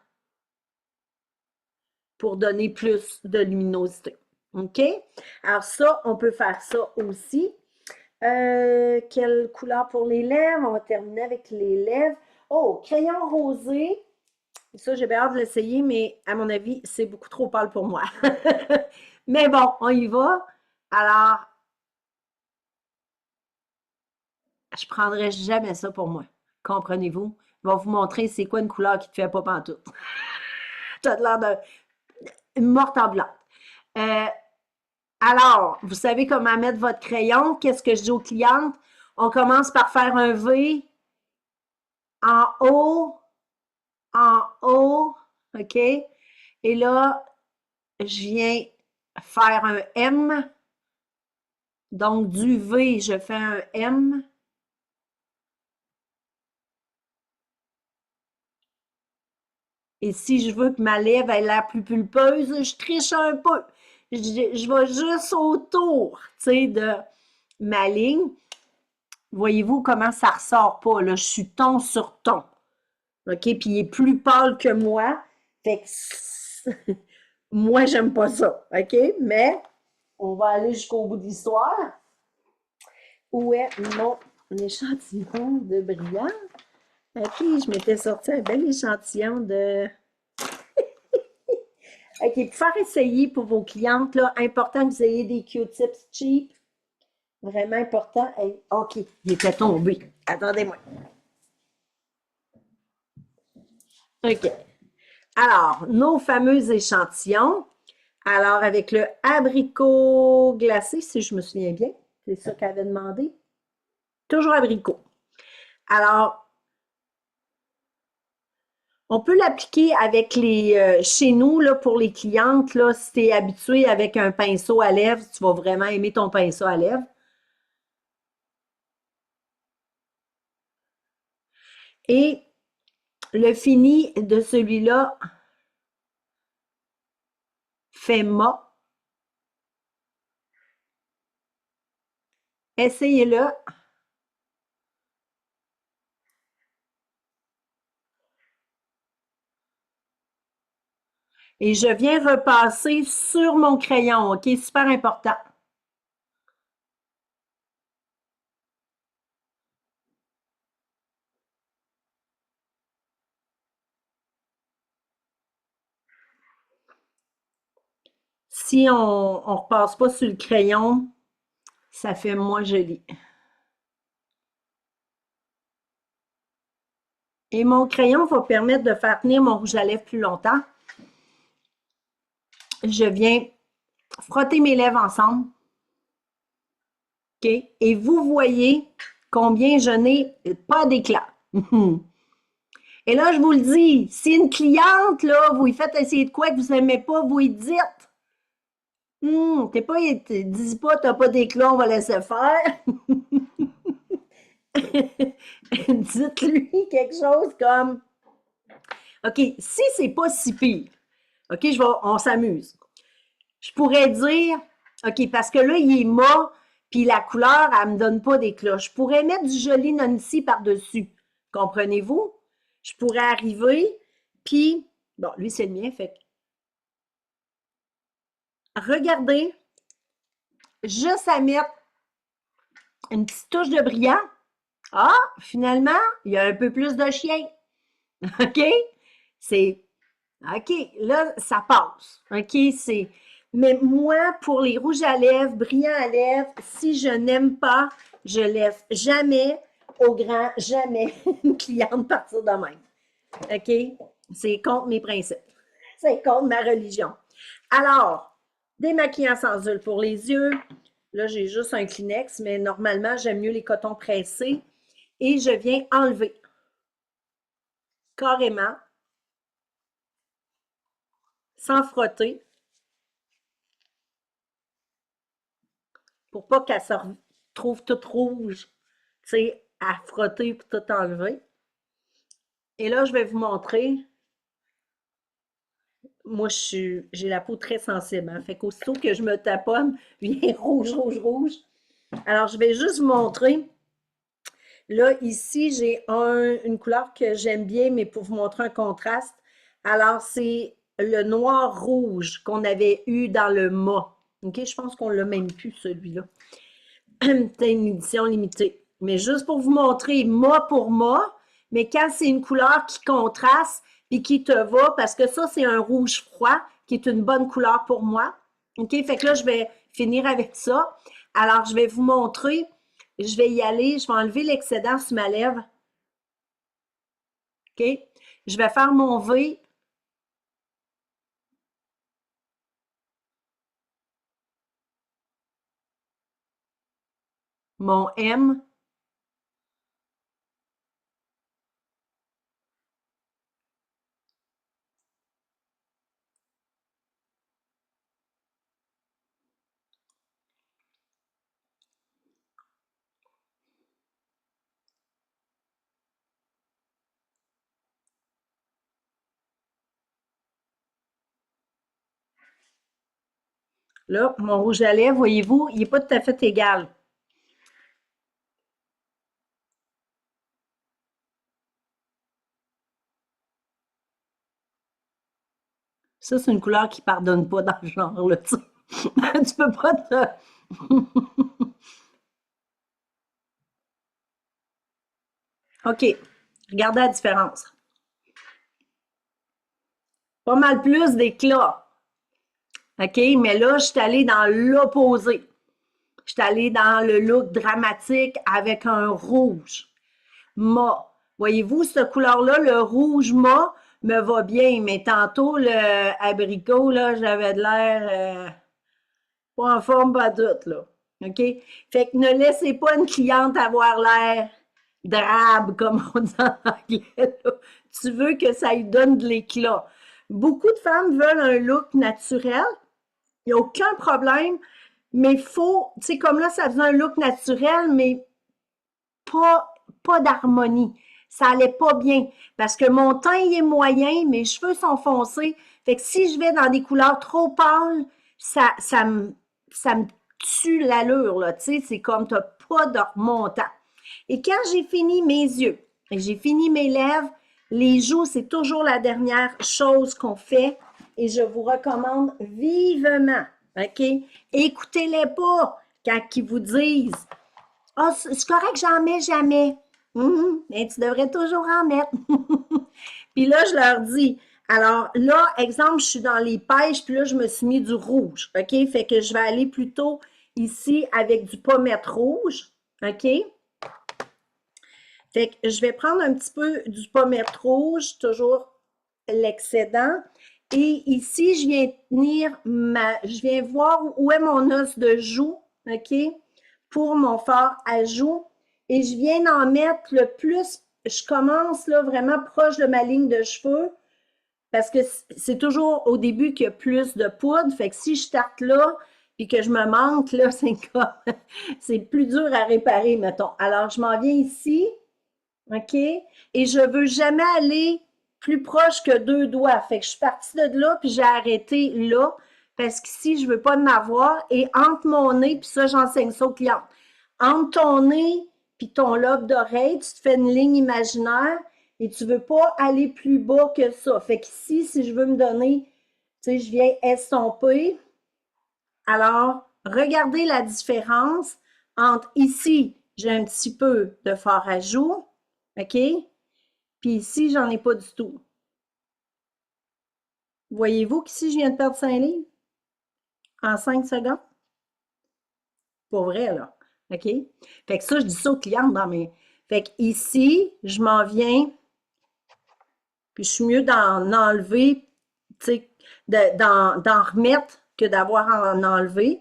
pour donner plus de luminosité. OK? Alors ça, on peut faire ça aussi. Quelle couleur pour les lèvres? On va terminer avec les lèvres. Oh, crayon rosé. Ça, j'ai bien hâte de l'essayer, mais à mon avis, c'est beaucoup trop pâle pour moi. Mais bon, on y va. Alors, je prendrai jamais ça pour moi. Comprenez-vous? Je vais vous montrer c'est quoi une couleur qui te fait pas pantoute. Tu as l'air d'une morte en blanc. Euh, alors, vous savez comment mettre votre crayon. Qu'est-ce que je dis aux clientes? On commence par faire un V en haut, en haut, OK? Et là, je viens faire un M. Donc, du V, je fais un M. Et si je veux que ma lèvre ait l'air plus pulpeuse, je triche un peu. Je vais juste autour, tu sais, de ma ligne. Voyez-vous comment ça ressort pas, là? Je suis ton sur ton. OK? Puis il est plus pâle que moi. Fait que moi, j'aime pas ça. OK? Mais on va aller jusqu'au bout de l'histoire. Où est mon échantillon de brillant? OK, je m'étais sorti un bel échantillon de. OK, pour faire essayer pour vos clientes, là, important que vous ayez des Q-tips cheap. Vraiment important. Hey, OK, il était tombé. Attendez-moi. OK. Alors, nos fameux échantillons. Alors, avec le abricot glacé, si je me souviens bien, c'est ça qu'elle avait demandé. Toujours abricot. Alors, on peut l'appliquer avec chez nous, là, pour les clientes, là, si tu es habitué avec un pinceau à lèvres, tu vas vraiment aimer ton pinceau à lèvres. Et le fini de celui-là, fait mat. Essayez-le. Et je viens repasser sur mon crayon, OK? Super important. Si on ne repasse pas sur le crayon, ça fait moins joli. Et mon crayon va permettre de faire tenir mon rouge à lèvres plus longtemps. Je viens frotter mes lèvres ensemble. OK? Et vous voyez combien je n'ai pas d'éclat. Et là, je vous le dis, si une cliente, là, vous lui faites essayer de quoi que vous n'aimez pas, vous lui dites. Dis pas, t'as pas d'éclat, on va laisser faire. Dites-lui quelque chose comme, OK, si c'est pas si pire, OK, on s'amuse. Je pourrais dire, OK, parce que là, il est mat, puis la couleur, elle me donne pas d'éclat. Je pourrais mettre du joli Nancy par-dessus. Comprenez-vous? Je pourrais arriver, puis, bon, lui, c'est le mien, fait que, regardez, juste à mettre une petite touche de brillant. Ah, finalement, il y a un peu plus de chien. OK? C'est, OK, là, ça passe. OK? Mais moi, pour les rouges à lèvres, brillants à lèvres, si je n'aime pas, je lève jamais au grand, jamais une cliente partir de même. OK? C'est contre mes principes. C'est contre ma religion. Alors, démaquillant sans huile pour les yeux. Là, j'ai juste un Kleenex, mais normalement, j'aime mieux les cotons pressés. Et je viens enlever carrément, sans frotter, pour pas qu'elle se trouve toute rouge, tu sais, à frotter pour tout enlever. Et là, je vais vous montrer. Moi, j'ai la peau très sensible, hein? Fait qu'aussitôt que je me taponne, vient rouge, rouge, rouge. Alors, je vais juste vous montrer. Là, ici, j'ai une couleur que j'aime bien, mais pour vous montrer un contraste. Alors, c'est le noir-rouge qu'on avait eu dans le mat. OK? Je pense qu'on l'a même plus, celui-là. C'était une édition limitée. Mais juste pour vous montrer mat pour mat, mais quand c'est une couleur qui contraste et qui te va, parce que ça, c'est un rouge froid qui est une bonne couleur pour moi. OK? Fait que là, je vais finir avec ça. Alors, je vais vous montrer. Je vais y aller. Je vais enlever l'excédent sur ma lèvre. OK? Je vais faire mon V. Mon M. Là, mon rouge à lèvres, voyez-vous, il n'est pas tout à fait égal. Ça, c'est une couleur qui ne pardonne pas dans le genre, là, tu sais. Tu peux pas te... OK. Regardez la différence. Pas mal plus d'éclat. OK? Mais là, je suis allée dans l'opposé. Je suis allée dans le look dramatique avec un rouge. Mat. Voyez-vous, cette couleur-là, le rouge mat, me va bien. Mais tantôt, le abricot, là, j'avais de l'air pas en forme, pas doute, là. OK? Fait que ne laissez pas une cliente avoir l'air drabe, comme on dit en anglais, là. Tu veux que ça lui donne de l'éclat. Beaucoup de femmes veulent un look naturel. Il n'y a aucun problème, mais il faut, tu sais, comme là, ça faisait un look naturel, mais pas d'harmonie. Ça allait pas bien. Parce que mon teint, il est moyen, mes cheveux sont foncés. Fait que si je vais dans des couleurs trop pâles, ça me tue l'allure, là, tu sais, c'est comme t'as pas de remontant. Et quand j'ai fini mes yeux et j'ai fini mes lèvres, les joues, c'est toujours la dernière chose qu'on fait et je vous recommande vivement, OK? Écoutez-les pas quand ils vous disent « Ah, c'est correct, j'en mets jamais. Mais tu devrais toujours en mettre. » Puis là, je leur dis, alors là, exemple, je suis dans les pêches, puis là, je me suis mis du rouge, OK? Fait que je vais aller plutôt ici avec du pommette rouge, OK? Fait que je vais prendre un petit peu du pommette rouge, toujours l'excédent. Et ici, je viens voir où est mon os de joue, OK? Pour mon fard à joues. Et je viens d'en mettre le plus, je commence là vraiment proche de ma ligne de cheveux parce que c'est toujours au début qu'il y a plus de poudre. Fait que si je starte là puis que je me manque, là, c'est comme, c'est plus dur à réparer, mettons. Alors, je m'en viens ici, OK? Et je veux jamais aller plus proche que 2 doigts. Fait que je suis partie de là, puis j'ai arrêté là, parce qu'ici, je veux pas en avoir. Et entre mon nez, puis ça, j'enseigne ça aux clients. Entre ton nez puis ton lobe d'oreille, tu te fais une ligne imaginaire et tu veux pas aller plus bas que ça. Fait qu'ici, si je veux me donner, tu sais, je viens estomper. Alors, regardez la différence entre ici, j'ai un petit peu de fard à joues, OK? Puis ici, j'en ai pas du tout. Voyez-vous qu'ici, je viens de perdre 5 livres en 5 secondes? Pour vrai, là. OK? Fait que ça, je dis ça aux clientes dans mes. Fait que ici, je m'en viens, puis je suis mieux d'en enlever, tu sais, d'en remettre que d'avoir à en enlever.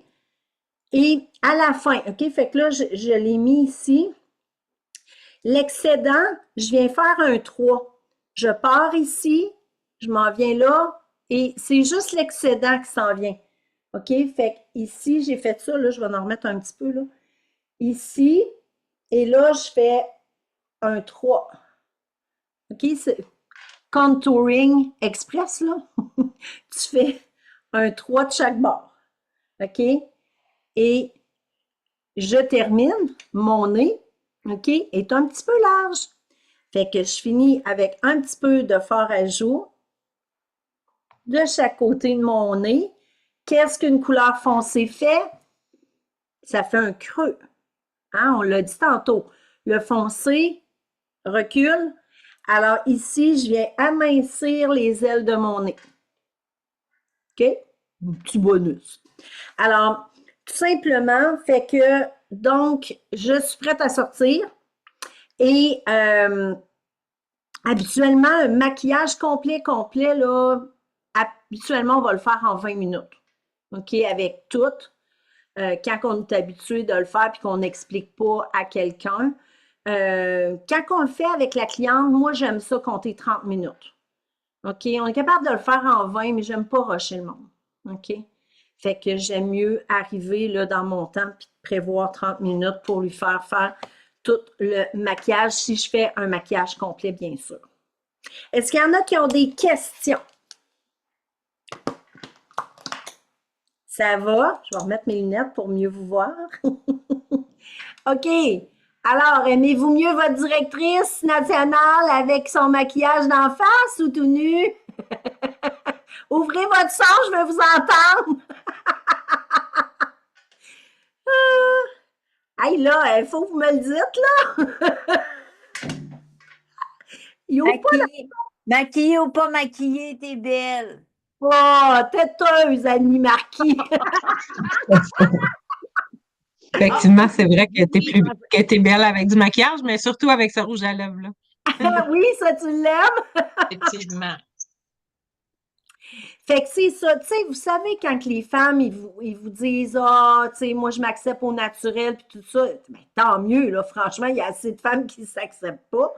Et à la fin, OK? Fait que là, je l'ai mis ici. L'excédent, je viens faire un 3. Je pars ici, je m'en viens là, et c'est juste l'excédent qui s'en vient. OK? Fait que ici, j'ai fait ça, là, je vais en remettre un petit peu, là. Ici, et là, je fais un 3. OK? C'est contouring express, là. Tu fais un 3 de chaque bord. OK? Et je termine, mon nez, OK, est un petit peu large. Fait que je finis avec un petit peu de fard à joues de chaque côté de mon nez. Qu'est-ce qu'une couleur foncée fait? Ça fait un creux. Hein? On l'a dit tantôt. Le foncé recule. Alors ici, je viens amincir les ailes de mon nez. OK? Un petit bonus. Alors, tout simplement, fait que, donc, je suis prête à sortir. Et habituellement, un maquillage complet, là, habituellement, on va le faire en 20 minutes. OK? Avec tout. Quand on est habitué de le faire et qu'on n'explique pas à quelqu'un. Quand on le fait avec la cliente, moi, j'aime ça compter 30 minutes. OK? On est capable de le faire en 20, mais j'aime pas rusher le monde. OK? Fait que j'aime mieux arriver là, dans mon temps et prévoir 30 minutes pour lui faire tout le maquillage, si je fais un maquillage complet, bien sûr. Est-ce qu'il y en a qui ont des questions? Ça va? Je vais remettre mes lunettes pour mieux vous voir. OK. Alors, aimez-vous mieux votre directrice nationale avec son maquillage d'en face ou tout nu? Ouvrez votre son, je veux vous entendre. Hey, là, il faut que vous me le dites, là. Il ouvre pas la... Maquillée ou pas maquillée, t'es belle. Oh, têteuse, Annie Marquis. Effectivement, c'est vrai que t'es belle avec du maquillage, mais surtout avec ce rouge à lèvres, là. Oui, ça, tu l'aimes? Effectivement. Fait que c'est ça, tu sais, vous savez, quand les femmes, ils vous disent, ah, tu sais, moi, je m'accepte au naturel, puis tout ça, ben, tant mieux, là, franchement, il y a assez de femmes qui ne s'acceptent pas.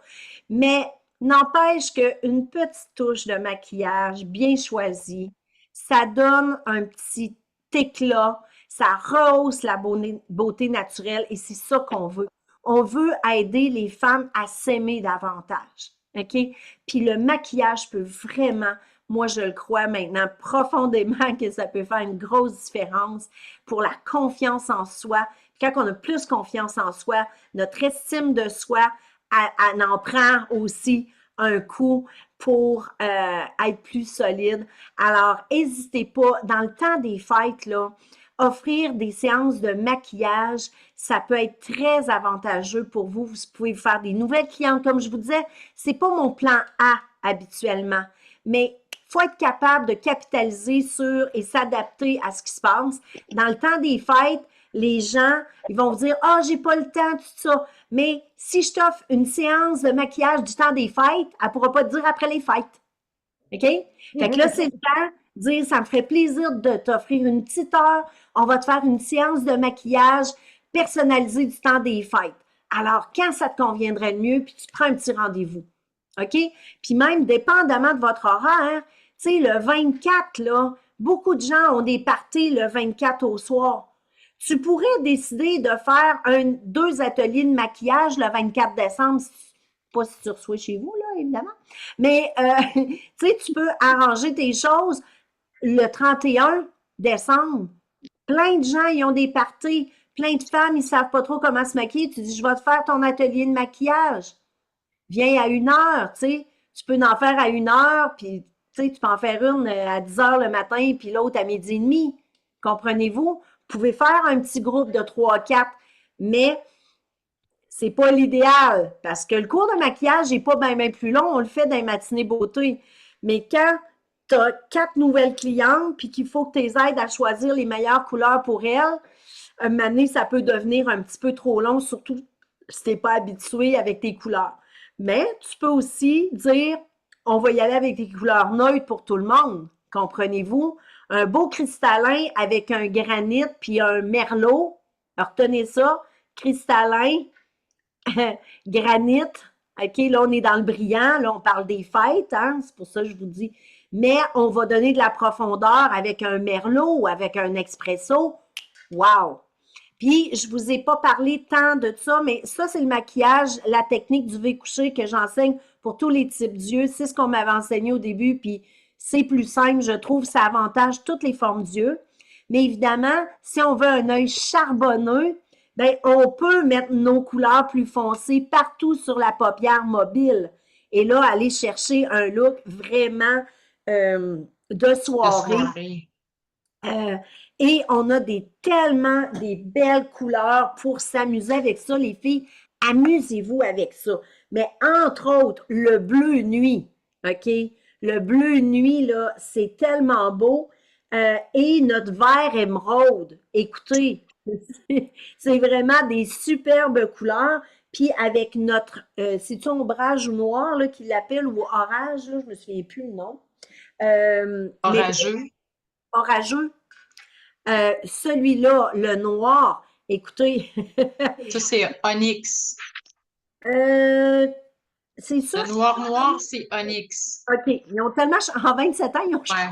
Mais n'empêche qu'une petite touche de maquillage bien choisie, ça donne un petit éclat, ça rehausse la beauté naturelle, et c'est ça qu'on veut. On veut aider les femmes à s'aimer davantage, OK? Puis le maquillage peut vraiment moi, je le crois maintenant profondément que ça peut faire une grosse différence pour la confiance en soi. Quand on a plus confiance en soi, notre estime de soi, elle en prend aussi un coup pour être plus solide. Alors, n'hésitez pas, dans le temps des fêtes, là, offrir des séances de maquillage, ça peut être très avantageux pour vous. Vous pouvez faire des nouvelles clientes. Comme je vous disais, c'est pas mon plan A habituellement, mais il faut être capable de capitaliser sur et s'adapter à ce qui se passe. Dans le temps des fêtes, les gens, ils vont vous dire « Ah, j'ai pas le temps, tout ça. » Mais si je t'offre une séance de maquillage du temps des fêtes, elle ne pourra pas te dire après les fêtes. OK? Fait que là, c'est le temps de dire « Ça me ferait plaisir de t'offrir une petite heure. On va te faire une séance de maquillage personnalisée du temps des fêtes. » Alors, quand ça te conviendrait le mieux, puis tu prends un petit rendez-vous. OK? Puis même, dépendamment de votre horaire, tu sais, le 24, là, beaucoup de gens ont des parties le 24 au soir. Tu pourrais décider de faire 2 ateliers de maquillage le 24 décembre, pas si tu reçois chez vous, là, évidemment. Mais, tu sais, tu peux arranger tes choses le 31 décembre. Plein de gens, ils ont des parties. Plein de femmes, ils ne savent pas trop comment se maquiller. Tu dis, je vais te faire ton atelier de maquillage. Viens à 1 heure, tu sais. Tu peux en faire à 1 heure, puis tu sais, tu peux en faire une à 10 heures le matin, puis l'autre à 12h30. Comprenez-vous? Vous pouvez faire un petit groupe de 3-4, mais c'est pas l'idéal parce que le cours de maquillage n'est pas bien plus long. On le fait dans les matinées beauté. Mais quand tu as 4 nouvelles clientes puis qu'il faut que tu les aides à choisir les meilleures couleurs pour elles, un moment donné, ça peut devenir un petit peu trop long, surtout si tu n'es pas habitué avec tes couleurs. Mais tu peux aussi dire, on va y aller avec des couleurs neutres pour tout le monde. Comprenez-vous? Un beau cristallin avec un granit puis un merlot. Retenez ça, cristallin, granit. OK, là, on est dans le brillant. Là, on parle des fêtes, hein? C'est pour ça que je vous dis. Mais on va donner de la profondeur avec un merlot ou avec un expresso. Wow! Puis, je ne vous ai pas parlé tant de ça, mais ça, c'est le maquillage, la technique du V-couché que j'enseigne pour tous les types d'yeux. C'est ce qu'on m'avait enseigné au début, puis c'est plus simple, je trouve, ça avantage toutes les formes d'yeux. Mais évidemment, si on veut un œil charbonneux, bien, on peut mettre nos couleurs plus foncées partout sur la paupière mobile. Et là, aller chercher un look vraiment de soirée. Et on a tellement des belles couleurs pour s'amuser avec ça, les filles. Amusez-vous avec ça. Mais entre autres, le bleu nuit, OK? Le bleu nuit, là, c'est tellement beau. Et notre vert émeraude, écoutez, c'est vraiment des superbes couleurs. Puis avec notre, c'est-tu ombrage ou noir, là, qu'il l'appelle, ou orage, là, je me souviens plus le nom. Orageux. Orageux. Celui-là, le noir, écoutez. Ça, c'est onyx. C'est sûr. Le noir, c'est onyx. OK. Ils ont tellement, en 27 ans, ils ont changé,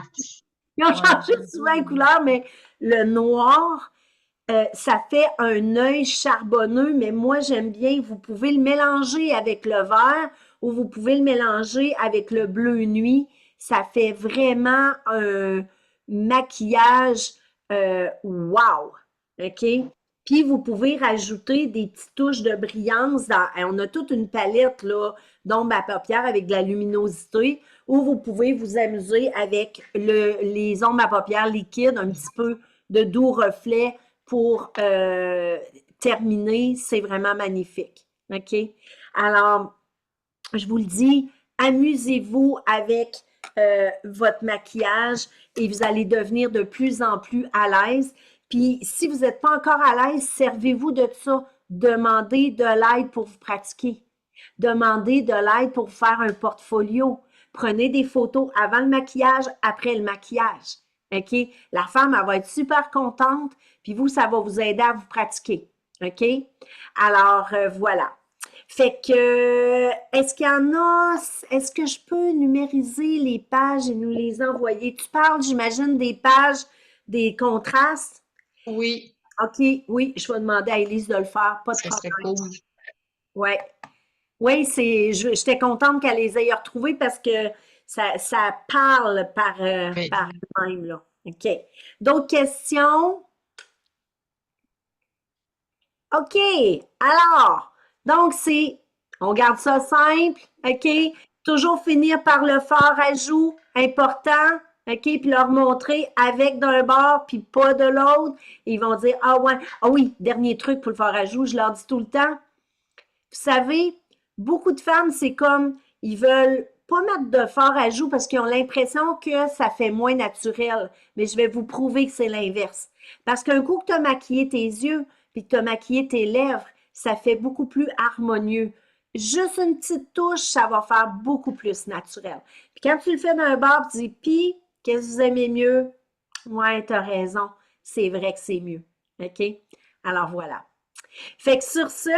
Ouais. changé souvent les couleurs, mais le noir, ça fait un œil charbonneux, mais moi, j'aime bien, vous pouvez le mélanger avec le vert ou vous pouvez le mélanger avec le bleu nuit. Ça fait vraiment un maquillage wow! OK? Puis, vous pouvez rajouter des petites touches de brillance. On a toute une palette là, d'ombre à paupières avec de la luminosité où vous pouvez vous amuser avec les ombres à paupières liquides, un petit peu de doux reflets pour terminer. C'est vraiment magnifique. OK? Alors, je vous le dis, amusez-vous avec votre maquillage et vous allez devenir de plus en plus à l'aise. Puis, si vous n'êtes pas encore à l'aise, servez-vous de ça. Demandez de l'aide pour vous pratiquer. Demandez de l'aide pour faire un portfolio. Prenez des photos avant le maquillage, après le maquillage. OK? La femme, elle va être super contente, puis vous, ça va vous aider à vous pratiquer. OK? Alors, voilà. Fait que, est-ce qu'il y en a, est-ce que je peux numériser les pages et nous les envoyer? Tu parles, j'imagine, des pages, des contrastes? Oui. OK, oui, je vais demander à Élise de le faire, pas de Ça serait problème. cool. Ouais. Oui, j'étais contente qu'elle les ait retrouvées parce que, tu Ça parle Oui. par elle-même, là. OK. D'autres questions? OK. Alors, donc on garde ça simple, OK? Toujours finir par le fort ajout, important, OK? Puis leur montrer avec d'un bord, puis pas de l'autre. Ils vont dire, ah ouais, ah oui, dernier truc pour le fort ajout, je leur dis tout le temps. Vous savez, beaucoup de femmes, c'est comme, ils veulent pas mettre de fort ajout parce qu'ils ont l'impression que ça fait moins naturel. Mais je vais vous prouver que c'est l'inverse. Parce qu'un coup que tu as maquillé tes yeux, puis que tu as maquillé tes lèvres, ça fait beaucoup plus harmonieux. Juste une petite touche, ça va faire beaucoup plus naturel. Puis quand tu le fais d'un bord, tu dis, puis, qu'est-ce que vous aimez mieux? Ouais, tu as raison. C'est vrai que c'est mieux. OK? Alors voilà. Fait que sur ce,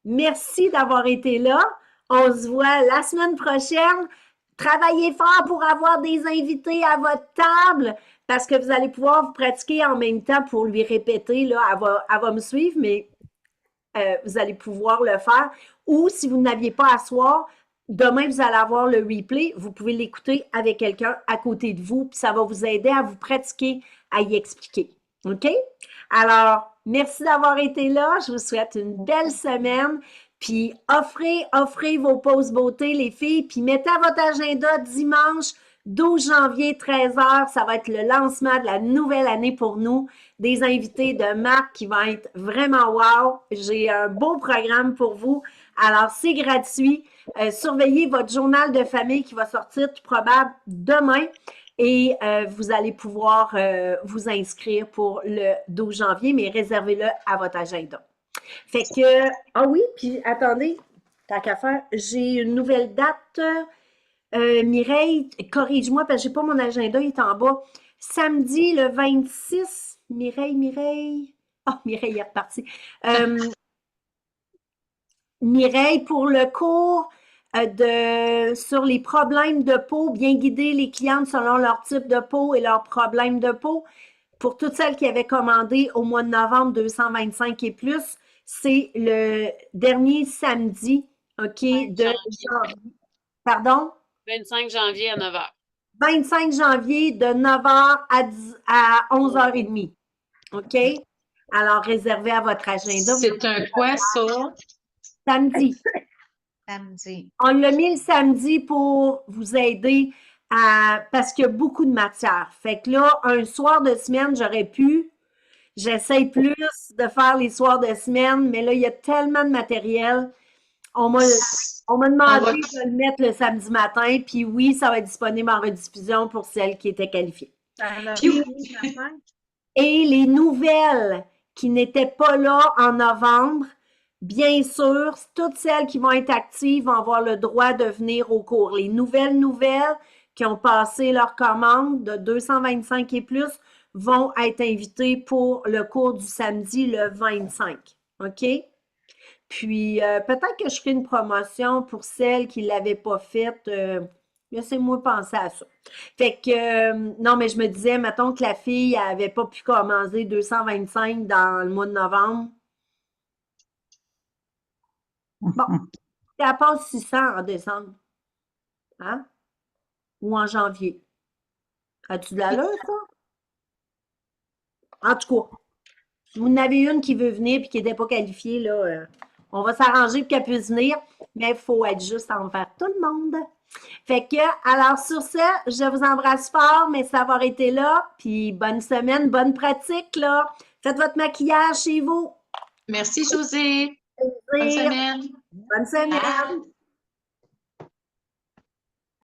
merci d'avoir été là. On se voit la semaine prochaine. Travaillez fort pour avoir des invités à votre table parce que vous allez pouvoir vous pratiquer en même temps pour lui répéter. Là, elle va me suivre, mais vous allez pouvoir le faire. Ou si vous n'aviez pas à soir, demain, vous allez avoir le replay. Vous pouvez l'écouter avec quelqu'un à côté de vous, puis ça va vous aider à vous pratiquer, à y expliquer. OK? Alors, merci d'avoir été là. Je vous souhaite une belle semaine. Puis offrez vos pauses beauté, les filles. Puis mettez à votre agenda dimanche 12 janvier, 13h. Ça va être le lancement de la nouvelle année pour nous. Des invités de marque qui vont être vraiment wow. J'ai un beau programme pour vous. Alors, c'est gratuit. Surveillez votre journal de famille qui va sortir tout probable demain. Et vous allez pouvoir vous inscrire pour le 12 janvier, mais réservez-le à votre agenda. Fait que, ah oui, puis attendez, tant qu'à faire, j'ai une nouvelle date. Mireille, corrige-moi parce que j'ai pas mon agenda, il est en bas. Samedi, le 26, Mireille. Ah, Mireille est repartie. Mireille, pour le cours sur les problèmes de peau, bien guider les clientes selon leur type de peau et leurs problèmes de peau. Pour toutes celles qui avaient commandé au mois de novembre 225 et plus, c'est le dernier samedi, OK, de janvier. Pardon? 25 janvier à 9h. 25 janvier de 9h à 11h30. OK? Alors, réservez à votre agenda. C'est un quoi, ça? Samedi. Samedi. On l'a mis le samedi pour vous aider parce qu'il y a beaucoup de matière. Fait que là, un soir de semaine, j'aurais pu. J'essaye plus de faire les soirs de semaine, mais là, il y a tellement de matériel. On m'a demandé de le mettre le samedi matin, puis oui, ça va être disponible en rediffusion pour celles qui étaient qualifiées. Et les nouvelles qui n'étaient pas là en novembre, bien sûr, toutes celles qui vont être actives vont avoir le droit de venir au cours. Les nouvelles qui ont passé leur commande de 225 et plus vont être invitées pour le cours du samedi le 25. OK? Puis, peut-être que je ferai une promotion pour celles qui ne l'avaient pas faite. Laissez-moi penser à ça. Fait que, non, mais je me disais, mettons que la fille n'avait pas pu commencer 225 dans le mois de novembre. Bon, elle passe 600 en décembre. Hein? Ou en janvier. As-tu de l'allure, ça? En tout cas, si vous en avez une qui veut venir et qui n'était pas qualifiée, là, on va s'arranger pour qu'elle puisse venir, mais il faut être juste envers tout le monde. Fait que, alors sur ce, je vous embrasse fort, merci d'avoir été là, puis bonne semaine, bonne pratique, là. Faites votre maquillage chez vous. Merci, José. Bonne semaine. Bonne semaine.